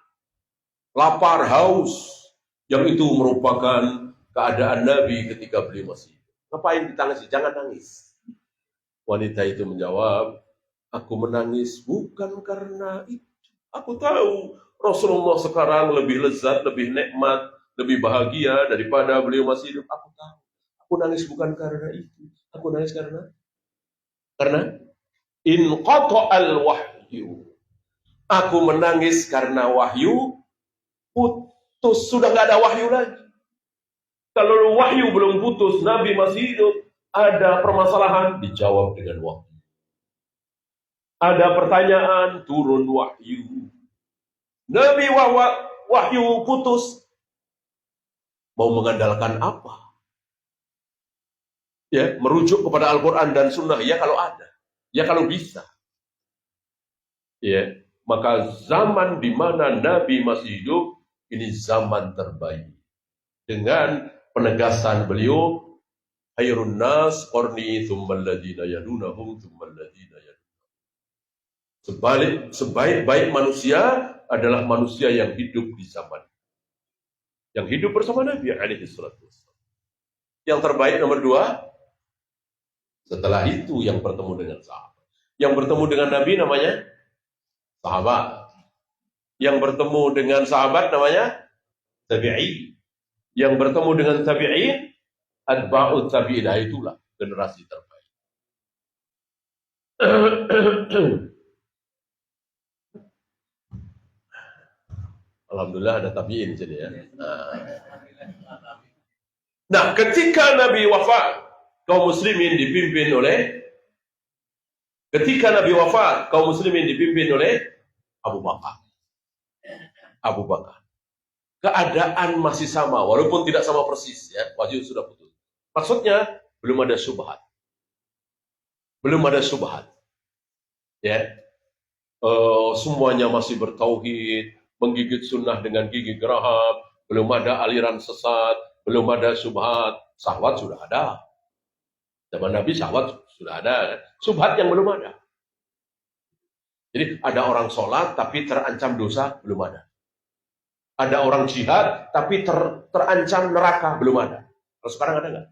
lapar, haus. Yang itu merupakan keadaan Nabi ketika beliau masih hidup. Ngapain ditangisi? Jangan nangis. Wanita itu menjawab, aku menangis bukan karena itu. Aku tahu Rasulullah sekarang lebih lezat, lebih nikmat, lebih bahagia daripada beliau masih hidup. Aku tahu. Aku nangis bukan karena itu. Aku nangis karena inqata'al wahyu. Aku menangis karena wahyu putus. Sudah nggak ada wahyu lagi. Kalau wahyu belum putus, Nabi masih hidup, ada permasalahan, dijawab dengan wahyu. Ada pertanyaan, turun wahyu. Nabi wahyu putus, mau mengandalkan apa? Ya, merujuk kepada Al-Quran dan Sunnah, ya kalau ada, ya kalau bisa. Ya, maka zaman di mana Nabi masih hidup, ini zaman terbaik. Dengan penegasan beliau, khairun nas qarni tsummal ladzina yalunahum tsummal ladzina yalunahum. Sebaik-baik manusia adalah manusia yang hidup di zaman, yang hidup bersama Nabi alaihi salatu wassalam. Yang terbaik nomor 2, setelah itu yang bertemu dengan sahabat. Yang bertemu dengan Nabi namanya sahabat. Yang bertemu dengan sahabat namanya tabi'i. Yang bertemu dengan tabi'in, atba'ut tabi'in, itulah generasi terbaik. Alhamdulillah ada tabi'in jadi ya. Nah, ketika Nabi wafat, kaum muslimin dipimpin oleh Abu Bakar. Abu Bakar. Keadaan masih sama, walaupun tidak sama persis ya, wahyu sudah putus. Maksudnya belum ada syubhat. Belum ada syubhat. Ya. Semuanya masih bertauhid, menggigit sunnah dengan gigi geraham, belum ada aliran sesat, belum ada syubhat. Syahwat sudah ada. Zaman Nabi syahwat sudah ada. Syubhat yang belum ada. Jadi ada orang sholat tapi terancam dosa, belum ada. Ada orang jihad tapi terancam neraka, belum ada. Kalau sekarang ada nggak?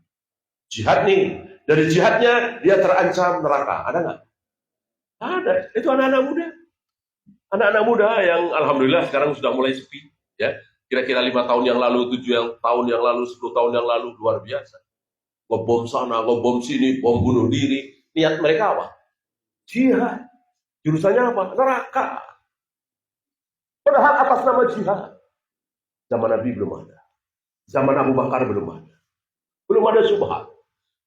Jihad nih, dari jihadnya dia terancam neraka, ada nggak? Ada. Itu anak-anak muda. Anak-anak muda yang alhamdulillah sekarang sudah mulai sepi. Ya, kira-kira 5 tahun yang lalu, 7 tahun yang lalu, 10 tahun yang lalu, luar biasa. Ngebom sana, ngebom sini, bom bunuh diri. Niat mereka apa? Jihad. Jurusannya apa? Neraka. Padahal atas nama jihad. Zaman Nabi belum ada. Zaman Abu Bakar belum ada. Belum ada syubhat.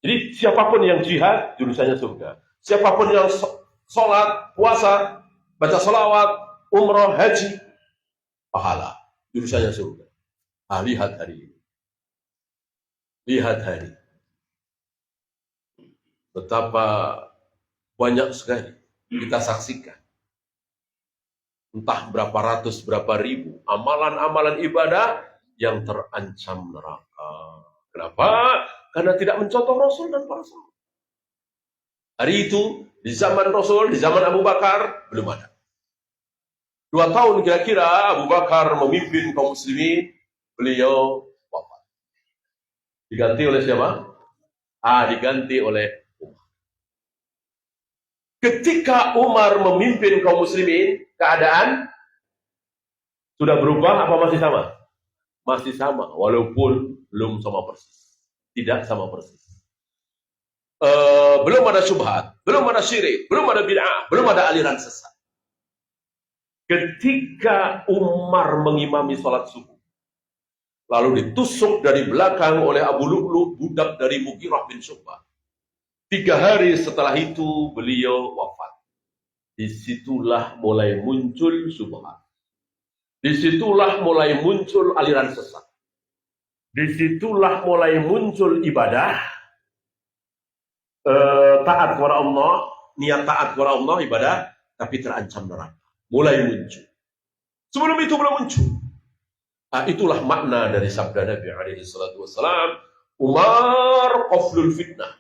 Jadi siapapun yang jihad, jurusannya surga. Siapapun yang sholat, puasa, baca sholawat, umroh, haji, pahala. Jurusannya surga. Lihat hari ini. Lihat hari ini. Betapa banyak sekali kita saksikan. Entah berapa ratus, berapa ribu amalan-amalan ibadah yang terancam neraka. Kenapa? Karena tidak mencontoh Rasul dan para sahabat. Hari itu, di zaman Rasul, di zaman Abu Bakar, belum ada. 2 tahun kira-kira Abu Bakar memimpin kaum muslimin, beliau wafat. Diganti oleh siapa? Diganti oleh Umar. Ketika Umar memimpin kaum muslimin, keadaan sudah berubah apa masih sama? Masih sama, walaupun belum sama persis. Tidak sama persis. Belum ada syubhat, belum ada syirik, belum ada bid'ah, belum ada aliran sesat. Ketika Umar mengimami sholat subuh, lalu ditusuk dari belakang oleh Abu Lu'lu', budak dari Mughirah bin Syu'bah. 3 hari setelah itu beliau wafat. Disitulah mulai muncul syubhat. Disitulah mulai muncul aliran sesat. Disitulah mulai muncul ibadah, taat kepada Allah, niat taat kepada Allah, ibadah, tapi terancam neraka. Mulai muncul. Sebelum itu belum muncul. Itulah makna dari sabda Nabi SAW. Umar qaflul fitnah.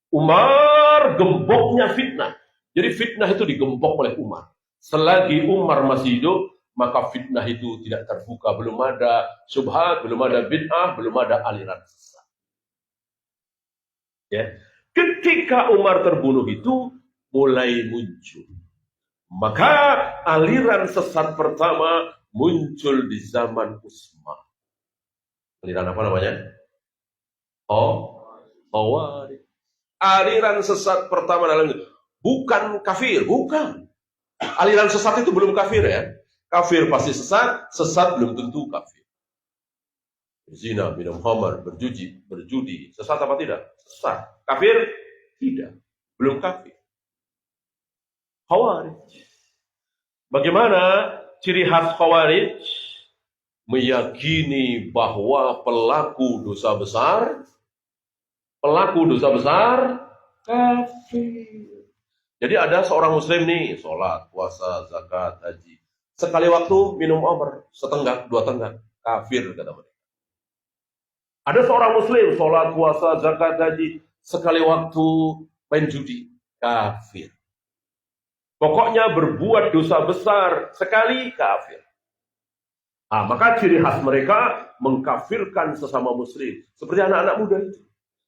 Umar gemboknya fitnah. Jadi fitnah itu digembok oleh Umar. Selagi Umar masih hidup, maka fitnah itu tidak terbuka. Belum ada syubhat, belum ada bid'ah, belum ada aliran sesat. Ya. Ketika Umar terbunuh itu mulai muncul. Maka aliran sesat pertama muncul di zaman Utsman. Aliran apa namanya? Khawarij. Aliran sesat pertama dalam itu bukan kafir, bukan. Aliran sesat itu belum kafir ya. Kafir pasti sesat, sesat belum tentu kafir. Zina, minum khamar, berjudi, sesat apa tidak? Sesat. Kafir? Tidak. Belum kafir. Khawarij. Bagaimana ciri khas Khawarij? Meyakini bahwa pelaku dosa besar kafir. Jadi ada seorang muslim nih, sholat, puasa, zakat, haji. Sekali waktu minum khamar, setenggak, 2 tenggak, kafir kata mereka. Ada seorang muslim, sholat, puasa, zakat, haji. Sekali waktu main judi, kafir. Pokoknya berbuat dosa besar sekali, kafir. Maka ciri khas mereka mengkafirkan sesama muslim. Seperti anak-anak muda itu.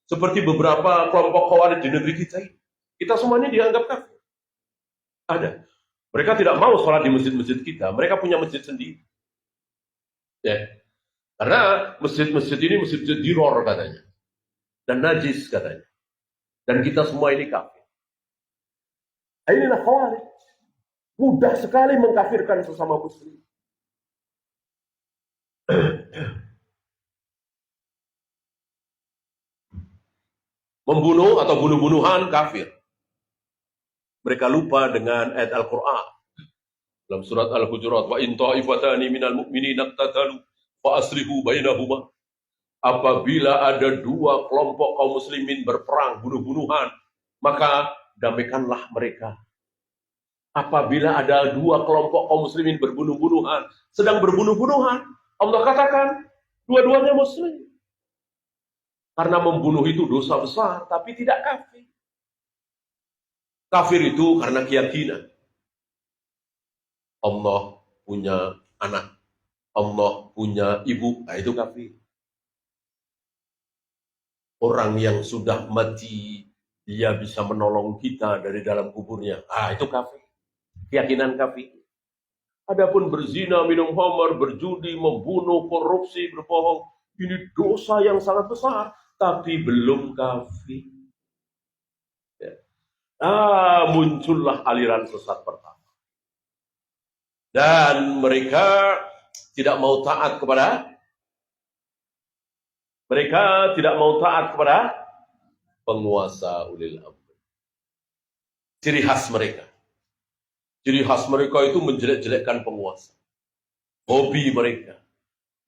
Seperti beberapa kelompok Khawarij di negeri kita ini. Kita semuanya dianggap kafir. Ada. Mereka tidak mau sholat di masjid-masjid kita. Mereka punya masjid sendiri. Ya. Karena masjid-masjid ini masjid diror katanya. Dan najis katanya. Dan kita semua ini kafir. Inilah Khawarij. Mudah sekali mengkafirkan sesama muslim. Membunuh atau bunuh-bunuhan kafir. Mereka lupa dengan ayat Al-Quran. Dalam surat Al-Hujurat, wa in ta'ifatani minal mu'minina iqtatalu fa aslihu bainahuma. Apabila ada dua kelompok kaum muslimin berperang, bunuh-bunuhan, maka damaikanlah mereka. Apabila ada dua kelompok kaum muslimin berbunuh-bunuhan, sedang berbunuh-bunuhan, Allah katakan dua-duanya muslim. Karena membunuh itu dosa besar, tapi tidak kafir. Kafir itu karena keyakinan. Allah punya anak, Allah punya ibu, nah itu kafir. Orang yang sudah mati, dia bisa menolong kita dari dalam kuburnya, itu kafir. Keyakinan kafir. Adapun berzina, minum khamar, berjudi, membunuh, korupsi, berbohong, ini dosa yang sangat besar, tapi belum kafir. Ya. Muncullah aliran sesat pertama. Dan mereka tidak mau taat kepada penguasa ulil amr. Ciri khas mereka itu menjelek-jelekkan penguasa. Hobi mereka.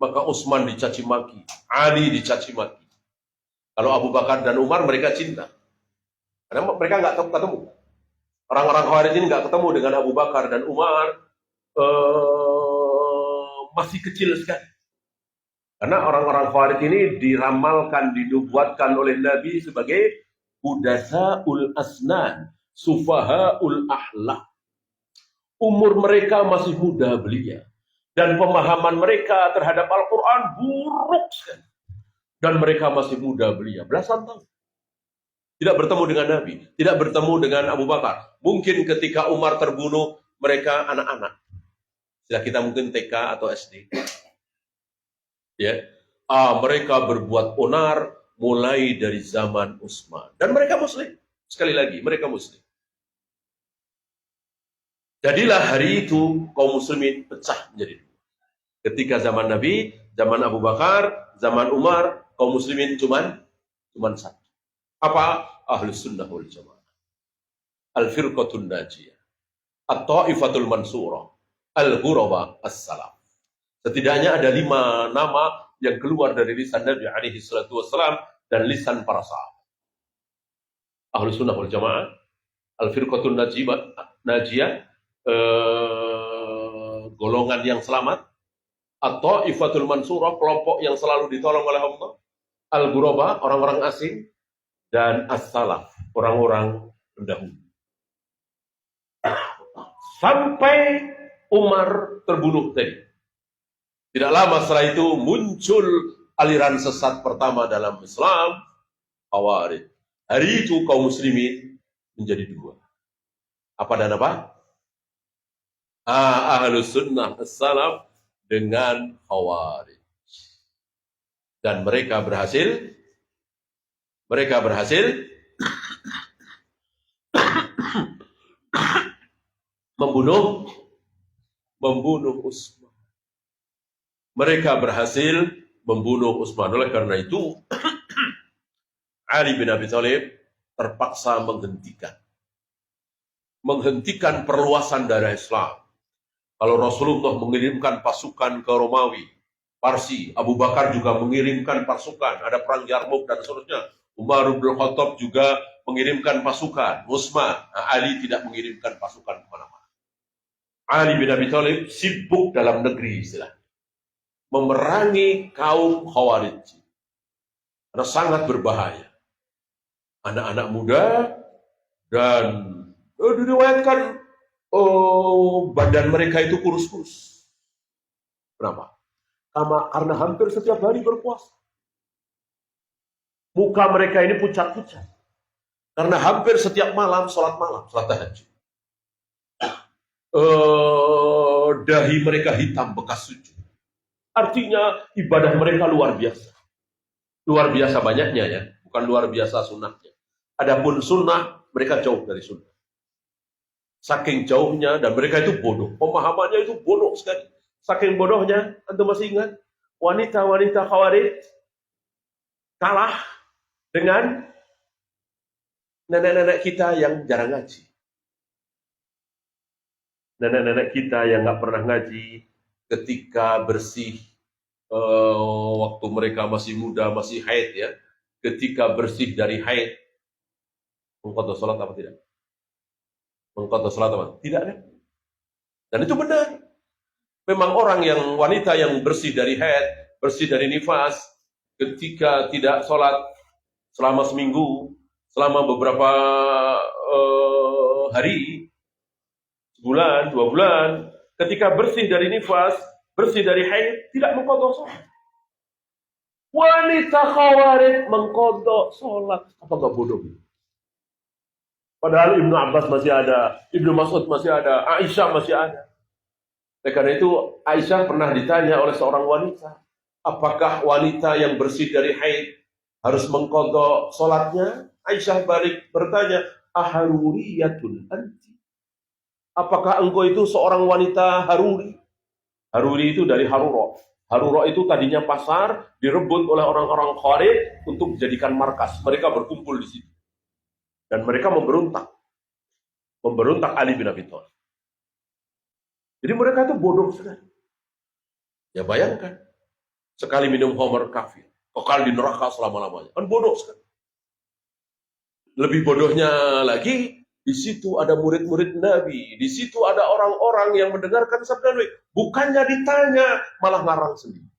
Maka Utsman dicaci maki, Ali dicaci maki. Kalau Abu Bakar dan Umar mereka cinta. Karena mereka nggak ketemu. Orang-orang Khawarij ini nggak ketemu dengan Abu Bakar dan Umar, masih kecil sekali. Karena orang-orang Khawarij ini diramalkan, dinubuatkan oleh Nabi sebagai hudatsaul asnan, sufahaul ahlak. Umur mereka masih muda belia. Dan pemahaman mereka terhadap Al-Quran buruk sekali. Dan mereka masih muda belia, belasan tahun. Tidak bertemu dengan Nabi, tidak bertemu dengan Abu Bakar. Mungkin ketika Umar terbunuh, mereka anak-anak. Sudah kita mungkin TK atau SD. Ya, mereka berbuat onar mulai dari zaman Utsman. Dan mereka Muslim. Sekali lagi, mereka Muslim. Jadilah hari itu kaum muslimin pecah menjadi dua. Ketika zaman Nabi, zaman Abu Bakar, zaman Umar, kaum muslimin cuman satu. Apa? Ahlus sunnah wal jamaah. Al-firqatun najiyah. At-ta'ifatul mansurah. Al-ghuraba as-salam. Setidaknya ada 5 nama yang keluar dari lisan Nabi alaihi salatu wassalam dan lisan para sahabat. Ahlus sunnah wal jamaah. Al-firqatun najiyah. Golongan yang selamat, atau ifatul mansurah, kelompok yang selalu ditolong oleh Allah, al-ghuraba, orang-orang asing, dan as-salaf, orang-orang pendahulu. Sampai Umar terbunuh tadi. Tidak lama setelah itu muncul aliran sesat pertama dalam Islam, Khawarij. Hari itu kaum muslimin menjadi dua. Apa dan apa? Ahlus sunnah as-salaf dengan Khawarij. Dan mereka berhasil membunuh Utsman. Mereka berhasil membunuh Utsman. Oleh karena itu Ali bin Abi Thalib terpaksa menghentikan perluasan daerah Islam. Kalau Rasulullah mengirimkan pasukan ke Romawi, Parsi, Abu Bakar juga mengirimkan pasukan, ada perang Yarmouk dan seterusnya. Umar bin Khattab juga mengirimkan pasukan, Utsman, Ali tidak mengirimkan pasukan kemana-mana. Ali bin Abi Thalib sibuk dalam negeri istilahnya, memerangi kaum Khawarij. Karena sangat berbahaya. Anak-anak muda dan diriwayatkan badan mereka itu kurus-kurus. Kenapa? Karena hampir setiap hari berpuasa. Muka mereka ini pucat-pucat. Karena hampir setiap malam, sholat tahajud. Dahi mereka hitam bekas sujud. Artinya ibadah mereka luar biasa. Luar biasa banyaknya ya, bukan luar biasa sunnahnya. Adapun sunnah, mereka jauh dari sunnah. Saking jauhnya, dan mereka itu bodoh. Pemahamannya itu bodoh sekali. Saking bodohnya, Anda masih ingat? Wanita-wanita Khawarij kalah dengan nenek-nenek kita yang jarang ngaji. Nenek-nenek kita yang nggak pernah ngaji, ketika bersih waktu mereka masih muda, masih haid ya, ketika bersih dari haid, mengqadha salat apa tidak? Mengqadha salat apa? Tidak kan? Dan itu benar. Memang orang yang wanita yang bersih dari haid, bersih dari nifas, ketika tidak sholat selama seminggu, selama beberapa hari, sebulan, 2 bulan, ketika bersih dari nifas, bersih dari haid, tidak mengqadha sholat. Wanita khawarij mengqadha sholat. Apakah bodoh? Padahal Ibnu Abbas masih ada, Ibnu Mas'ud masih ada, Aisyah masih ada. Karena itu Aisyah pernah ditanya oleh seorang wanita, apakah wanita yang bersih dari haid harus mengqadha sholatnya? Aisyah balik bertanya, aharuriyatun anti? Apakah engkau itu seorang wanita haruri? Haruri itu dari haruro. Haruro itu tadinya pasar, direbut oleh orang-orang Khawarij untuk dijadikan markas. Mereka berkumpul di situ. Dan mereka memberontak. Memberontak Ali bin Abi Thalib. Jadi mereka itu bodoh sekali. Ya bayangkan, sekali minum khamar kafir, kekal di neraka selama-lamanya. Kan bodoh sekali. Lebih bodohnya lagi, di situ ada murid-murid Nabi, di situ ada orang-orang yang mendengarkan sabda Nabi. Bukannya ditanya, malah ngarang sendiri.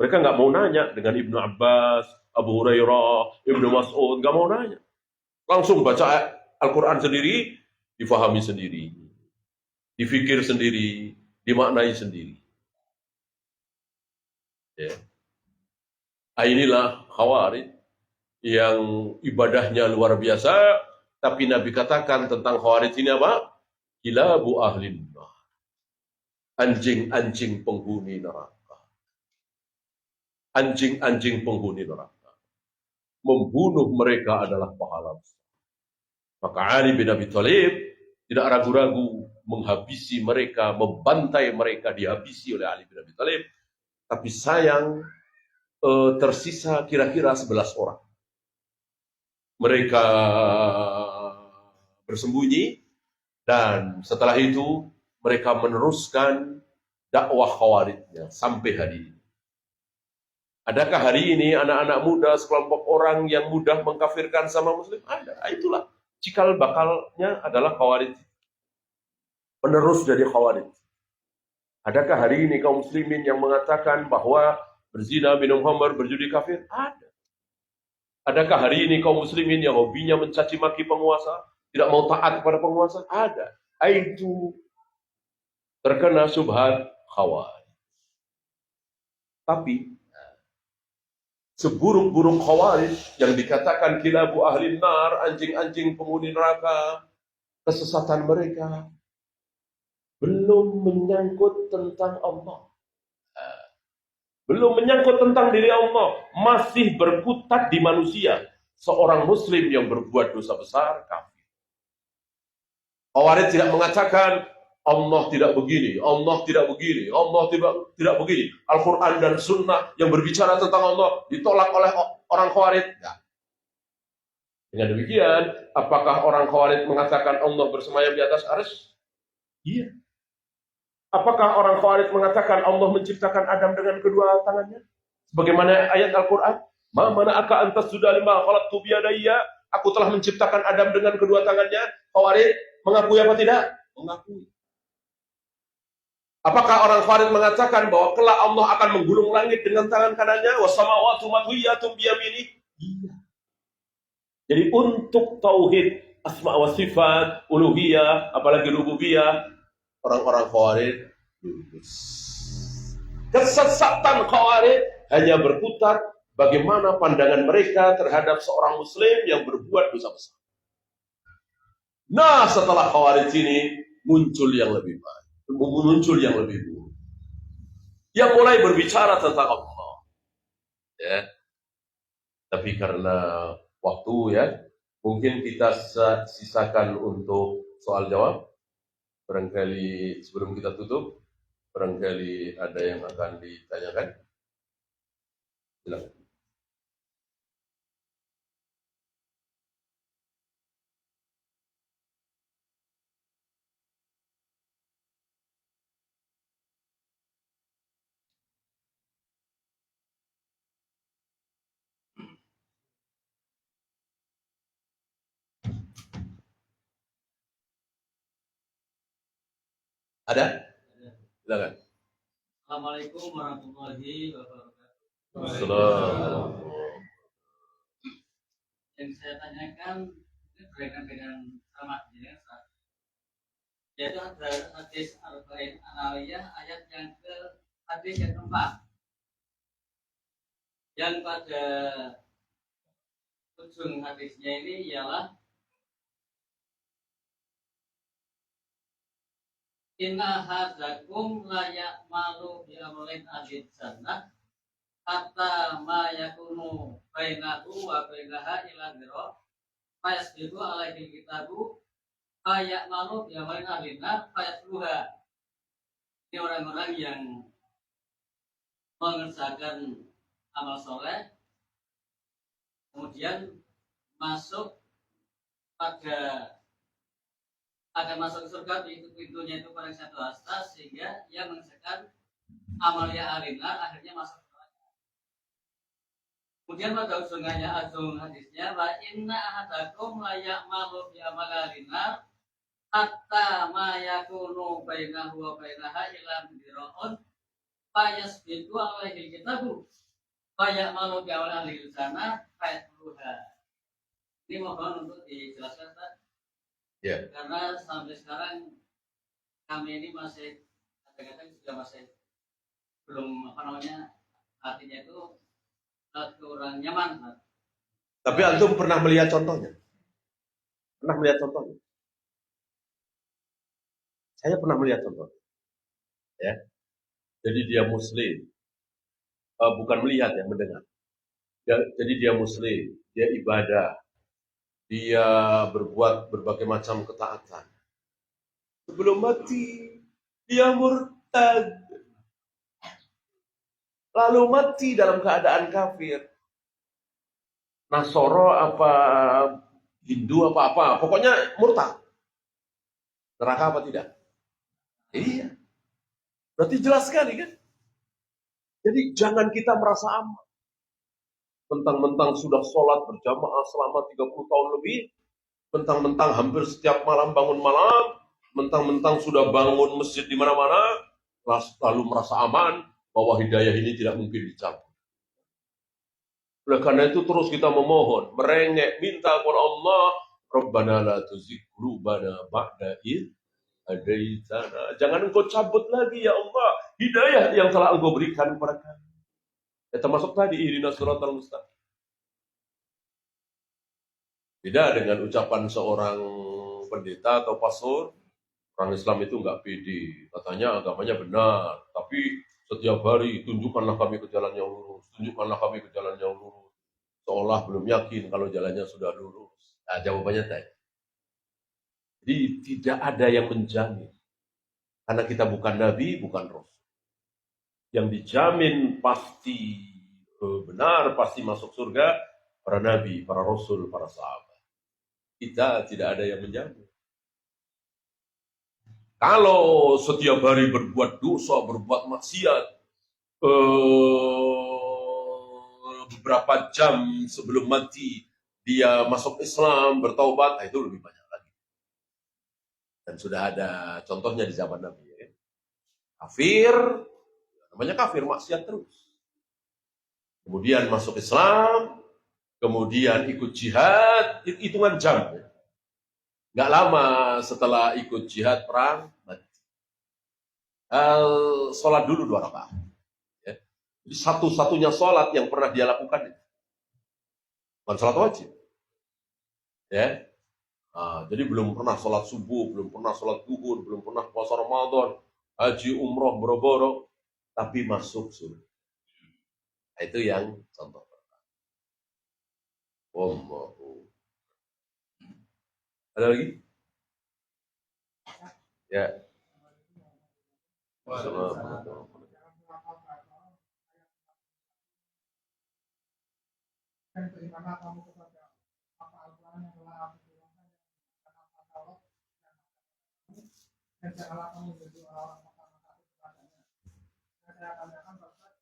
Mereka nggak mau nanya dengan Ibnu Abbas, Abu Hurairah, Ibnu Mas'ud, nggak mau nanya. Langsung baca Al-Quran sendiri, difahami sendiri, difikir sendiri, dimaknai sendiri. Ya. Inilah Khawarij yang ibadahnya luar biasa, tapi Nabi katakan tentang Khawarij ini apa? Kilabu ahlin nar. Anjing-anjing penghuni neraka. Anjing-anjing penghuni neraka. Membunuh mereka adalah pahala. Maka Ali bin Abi Thalib tidak ragu-ragu menghabisi mereka, membantai mereka, dihabisi oleh Ali bin Abi Thalib. Tapi sayang, tersisa kira-kira 11 orang. Mereka bersembunyi dan setelah itu mereka meneruskan dakwah Khawarijnya sampai hari ini. Adakah hari ini anak-anak muda, sekelompok orang yang mudah mengkafirkan sama Muslim? Ada. Itulah cikal bakalnya adalah Khawarij. Penerus dari Khawarij. Adakah hari ini kaum muslimin yang mengatakan bahwa berzina, minum khamar, berjudi kafir? Ada. Adakah hari ini kaum muslimin yang hobinya mencaci maki penguasa, tidak mau taat kepada penguasa? Ada. Itu terkena syubhat Khawarij. Tapi seburuk-buruk Khawarij yang dikatakan kilabu ahli nar, anjing-anjing penghuni neraka, kesesatan mereka belum menyangkut tentang Allah. Belum menyangkut tentang diri Allah. Masih berkutat di manusia. Seorang muslim yang berbuat dosa besar, kafir. Khawarij tidak mengatakan, Allah tidak begini, Allah tidak begini, Allah tidak begini. Al-Quran dan Sunnah yang berbicara tentang Allah ditolak oleh orang Khawarij. Tidak. Dengan demikian, apakah orang Khawarij mengatakan Allah bersemayam di atas arsy? Iya. Apakah orang Khawarij mengatakan Allah menciptakan Adam dengan kedua tangannya? Sebagaimana ayat Al-Quran, "Ma mana'aka an tasjuda lima khalaqtu biyadayya?" Aku telah menciptakan Adam dengan kedua tangannya. Khawarij mengakui apa tidak? Mengakui. Apakah orang Khawarij mengatakan bahwa kelak Allah akan menggulung langit dengan tangan kanannya? Wasamawatu matwiyatun biyamini? Iya. Jadi untuk tauhid asma wa sifat, uluhiyah, apalagi rububiyah, orang-orang Khawarij lulus. Kesesatan Khawarij hanya berputar bagaimana pandangan mereka terhadap seorang muslim yang berbuat dosa besar. Nah, setelah Khawarij ini muncul yang lebih baik, muncul yang lebih buruk, yang mulai berbicara tentang Allah. Ya. Tapi karena waktu ya, mungkin kita sisakan untuk soal jawab. Barangkali sebelum kita tutup, barangkali ada yang akan ditanyakan. Silakan. Ada? Silakan. Assalamualaikum warahmatullahi wabarakatuh. Assalamualaikum. Yang saya tanyakan ini berkaitan dengan Ramadan, yaitu ada hadis Arba'in Anawiyah ayat yang ke hadis yang keempat, yang pada ujung hadisnya ini ialah inna hadakum layak malu bi amalin ahli jannah hatta ma yakunu bainahu wa bainaha ila dhira fayasbiqu alaihi kitabu fayak malu bi amalin ahli nar fayasluha. Ini orang-orang yang mengerjakan amal soleh kemudian masuk pada akan masuk surga, pintunya itu paling satu hasta sehingga ia mengerjakan amalia alinar akhirnya masuk surga. Kemudian pada ujung hadisnya wa inna ahadakum la ya'malu bi amali alinar hatta ma yakunu bainahu wa bainaha illa dira'un fayasbiqu alaihi kitabu fayamalu bi amali ahli sana fayatluha. Ini mohon untuk dijelaskan, Pak. Ya. Karena sampai sekarang kami ini masih kadang-kadang juga masih belum artinya itu kurang nyaman, Pak. Tapi antum pernah melihat contohnya? Pernah melihat contohnya? Saya pernah melihat contohnya. Ya. Jadi dia muslim. Bukan melihat ya, mendengar. Jadi dia muslim, dia ibadah, dia berbuat berbagai macam ketaatan. Sebelum mati, dia murtad. Lalu mati dalam keadaan kafir. Nasoro apa Hindu apa-apa, pokoknya murtad. Neraka apa tidak? Iya. Berarti jelas sekali kan? Jadi jangan kita merasa aman. Mentang-mentang sudah sholat berjamaah selama 30 tahun lebih, mentang-mentang hampir setiap malam bangun malam, mentang-mentang sudah bangun masjid di mana-mana, lalu merasa aman bahwa hidayah ini tidak mungkin dicabut. Oleh karena itu terus kita memohon, merengek, minta kepada Allah, Rabbana la tuzigh qulubana ba'da idh hadaitana. Jangan engkau cabut lagi ya Allah hidayah yang telah engkau berikan kepada kami. Ya, termasuk tadi ihdinas siratal mustaqim. Beda dengan ucapan seorang pendeta atau pastor, orang Islam itu enggak pede. Katanya agamanya benar, tapi setiap hari tunjukkanlah kami ke jalan yang lurus, tunjukkanlah kami ke jalan yang lurus. Seolah belum yakin kalau jalannya sudah lurus. Nah, jawabannya tadi. Jadi tidak ada yang menjamin. Karena kita bukan nabi, bukan rasul. Yang dijamin pasti benar, pasti masuk surga, para nabi, para rasul, para sahabat. Kita tidak ada yang menjamin. Kalau setiap hari berbuat dosa, berbuat maksiat, beberapa jam sebelum mati, dia masuk Islam, bertaubat, itu lebih banyak lagi. Dan sudah ada contohnya di zaman Nabi. Ya. Kafir, namanya kafir, maksiat terus. Kemudian masuk Islam, kemudian ikut jihad, hitungan jam. Ya. Nggak lama setelah ikut jihad perang, mati. Sholat dulu 2 rakaat. Ya. Jadi satu-satunya sholat yang pernah dia lakukan itu. Bukan sholat wajib. Ya. Nah, jadi belum pernah sholat subuh, belum pernah sholat zuhur, belum pernah puasa Ramadan, haji, umroh, boro-boro, tapi masuk surga. Nah, itu yang contoh pertama. Wallahu. Ada lagi? Ya. Assalamualaikum. Dan berimanlah kamu kepada apa Al-Quran yang telah aku turunkan dan janganlah kamu menjadi orang-orang maka kepadanya. Dan saya tanyakan Bapak,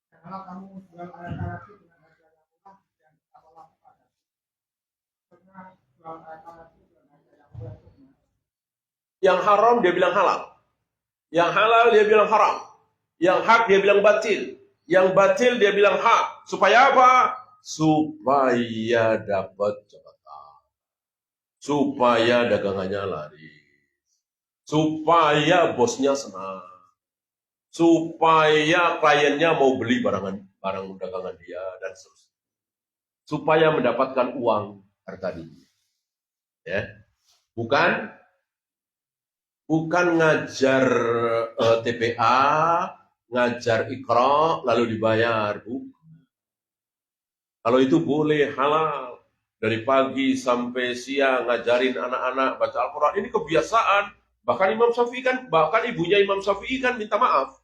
janganlah kamu jual ayat-ayat itu dengan harga yang murah dan apalah kepada. Karena jual ayat-ayat itu dengan harga yang murah itu Yang haram dia bilang halal. Yang halal dia bilang haram. Yang hak dia bilang batil. Yang batil dia bilang hak. Supaya apa? Supaya dapat jabatan. Supaya dagangannya laris. Supaya bosnya senang. Supaya kliennya mau beli barang dagangan dia dan seterusnya. Supaya mendapatkan uang harta diri. Ya. Bukan ngajar TPA, ngajar Iqra lalu dibayar. Kalau itu boleh halal. Dari pagi sampai siang ngajarin anak-anak baca Al-Quran. Ini kebiasaan. Bahkan ibunya Imam Syafi'i kan minta maaf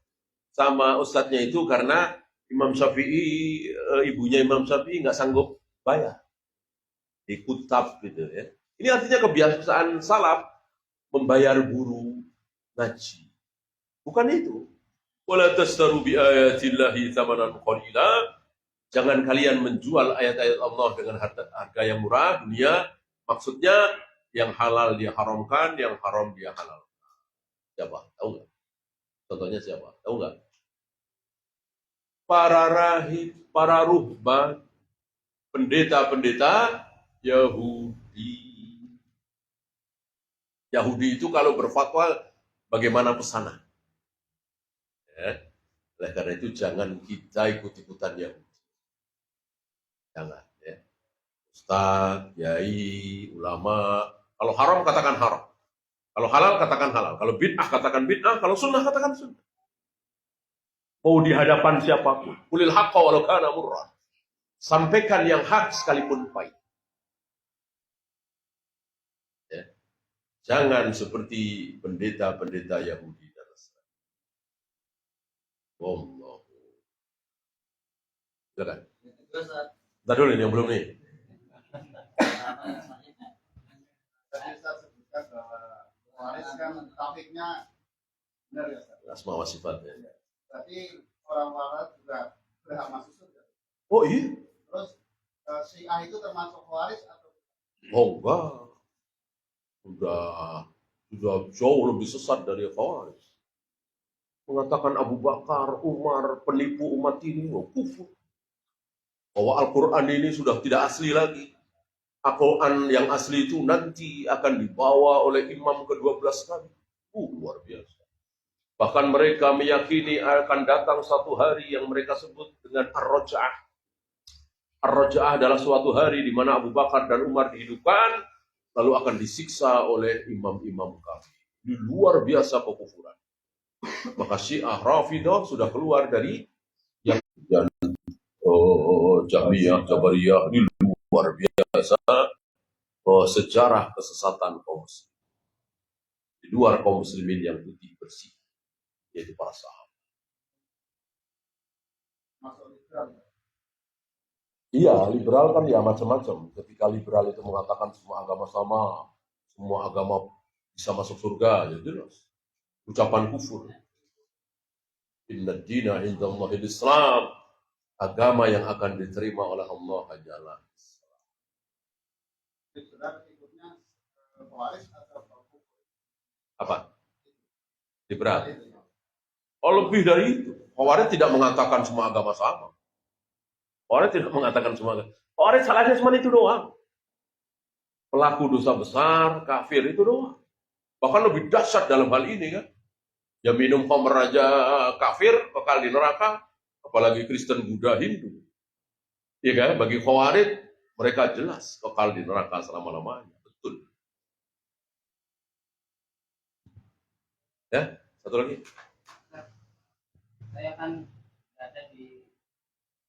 sama ustadznya itu karena ibunya Imam Syafi'i nggak sanggup bayar. Dikutab gitu ya. Ini artinya kebiasaan salaf membayar guru ngaji. Bukan itu. Wala tastaru bi ayatillahi tsamanan qalila. Jangan kalian menjual ayat-ayat Allah dengan harga yang murah dunia. Maksudnya yang halal dia haramkan, yang haram dia halal. Siapa? Tahu nggak? Contohnya siapa? Tahu nggak? Para rahib, para ruhban, pendeta-pendeta Yahudi. Yahudi itu kalau berfatwa bagaimana pesanan. Ya. Oleh karena itu jangan kita ikut-ikutan Yahudi. Jangan. Ya. Ustaz, yai, ulama. Kalau haram katakan haram. Kalau halal katakan halal. Kalau bid'ah katakan bid'ah. Kalau sunnah katakan sunnah. Mau di hadapan siapapun. Qulil haqqa walau kana murrah. Sampaikan yang hak sekalipun pahit. Ya. Jangan seperti pendeta-pendeta Yahudi dan Nasrani. Wallahu. Silakan. Bentar dulu ini yang belum nih. Tadi Ustaz sebutkan bahwa waris kan tauhidnya benar ya Ustaz. Asma wa sifatnya. Berarti orang waras juga berhak masuk surga. Oh iya. Terus Syiah itu termasuk waris atau? Oh enggak. Sudah jauh lebih sesat dari Khawarij. Mengatakan Abu Bakar, Umar, penipu umat ini, kufur. Bahwa Al-Quran ini sudah tidak asli lagi. Al-Quran yang asli itu nanti akan dibawa oleh imam ke-12 kali. Luar biasa. Bahkan mereka meyakini akan datang satu hari yang mereka sebut dengan Ar-Raja'ah. Ar-Raja'ah adalah suatu hari di mana Abu Bakar dan Umar dihidupkan, lalu akan disiksa oleh imam-imam kafir. Ini luar biasa kekufuran. Maka Syiah Rafidah sudah keluar dari yang Jahmiyah, Jabariyah. Ini luar biasa sejarah kesesatan kaum muslimin. Di luar kaum muslimin yang putih bersih, yaitu para sahabat. Masuk liberal. Iya, liberal kan ya macam-macam. Ketika liberal itu mengatakan semua agama sama, semua agama bisa masuk surga, ya jelas. Ucapan kufur. Inna dina indallahil Islam. Agama yang akan diterima oleh Allah hanyalah Islam. Liberal ikutnya waris atau kufur? Apa? Liberal. Oh, lebih dari itu. Khawarij tidak mengatakan semua agama sama. Khawarij tidak mengatakan semua agama. Khawarij salahnya cuma itu doang. Pelaku dosa besar, kafir itu doang. Bahkan lebih dahsyat dalam hal ini kan. Yang minum khamr aja kafir, kekal di neraka. Apalagi Kristen, Buddha, Hindu. Iya kan? Bagi Khawarij, mereka jelas kekal di neraka selama-lamanya. Betul. Ya, satu lagi. Saya kan berada di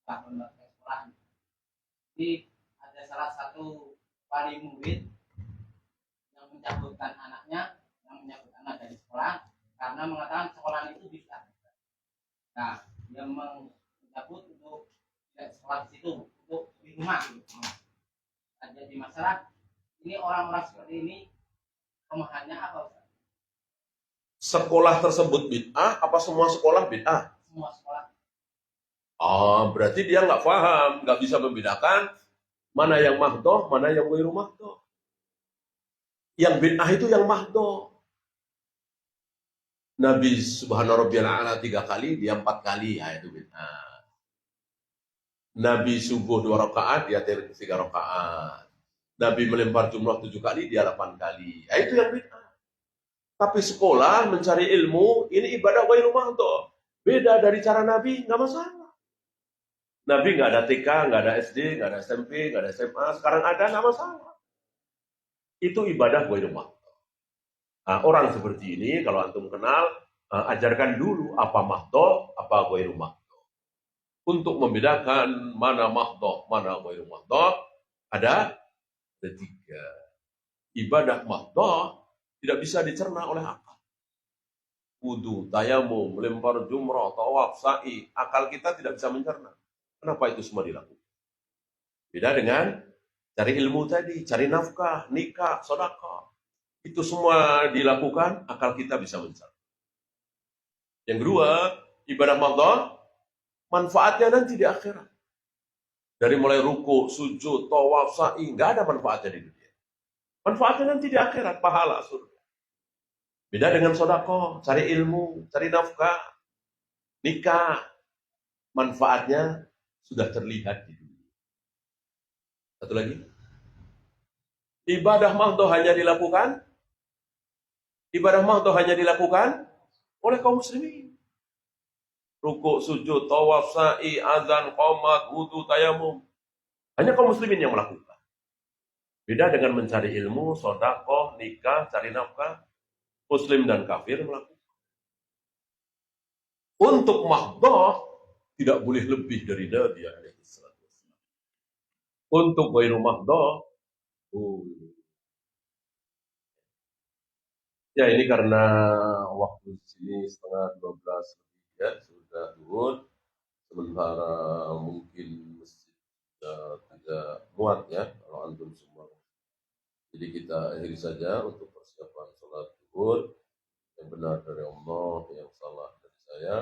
tahun sekolah. Jadi ada salah satu wali murid yang mencabutkan anaknya, yang menyebut anak dari sekolah karena mengatakan sekolah itu bisa. Nah, dia mencabut untuk tidak sekolah di situ, untuk di rumah. Ada di masyarakat. Ini orang-orang seperti ini pemahamannya apa, Ustaz? Sekolah tersebut bid'ah, apa semua sekolah bid'ah? Semua sekolah. Berarti dia nggak paham, nggak bisa membedakan mana yang mahdoh, mana yang ghairu mahdoh. Yang bid'ah itu yang mahdoh. Nabi Subhana Rabbiyal A'la 3 kali, dia 4 kali, ya itu bid'ah. Nabi subuh 2 rakaat, dia 3 rakaat. Nabi melempar jumlah 7 kali, dia 8 kali. Ya, itu yang bid'ah. Tapi sekolah mencari ilmu, ini ibadah ghairu mahdhah. Beda dari cara Nabi, nggak masalah. Nabi nggak ada TK, nggak ada SD, nggak ada SMP, nggak ada SMA. Sekarang ada, nggak masalah. Itu ibadah ghairu mahdhah. Nah, orang seperti ini, kalau antum kenal, ajarkan dulu apa mahdhah, apa ghairu mahdhah. Untuk membedakan mana mahdhah, mana ghairu mahdhah, ada 3. Ibadah mahdhah tidak bisa dicerna oleh akal. Wudu, tayamum, melempar jumrah, tawaf, sa'i, akal kita tidak bisa mencerna. Kenapa itu semua dilakukan? Beda dengan cari ilmu tadi, cari nafkah, nikah, sedekah. Itu semua dilakukan, akal kita bisa mencerna. Yang kedua, ibadah mahdhah, manfaatnya nanti di akhirat. Dari mulai ruku, sujud, tawaf, sa'i, nggak ada manfaatnya di dunia. Manfaatnya nanti di akhirat, pahala surga. Beda dengan sedekah, cari ilmu, cari nafkah, nikah. Manfaatnya sudah terlihat di dunia. Satu lagi. Ibadah mahdhah hanya dilakukan oleh kaum muslimin. Ruku, sujud, tawaf, sa'i, azan, qomat, wudu, tayamum. Hanya kaum muslimin yang melakukan. Beda dengan mencari ilmu, sedekah, nikah, cari nafkah, muslim dan kafir melakukan. Untuk mahdhah tidak boleh lebih dari Nabi alaihi salatu wasallam. Untuk ghairu mahdhah, ya ini karena waktu di sini setengah 12 ya sudah turun, sementara mungkin masjid tidak muat ya kalau antum semua. Jadi kita akhiri saja untuk persiapan sholat zuhur. Yang benar dari Allah, yang salah dari saya.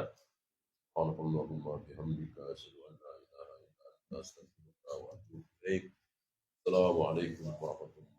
Allahumma bihamdika asyhadu an la ilaha illa anta astaghfiruka wa atubu ilaik. Assalamualaikum warahmatullahi wabarakatuh.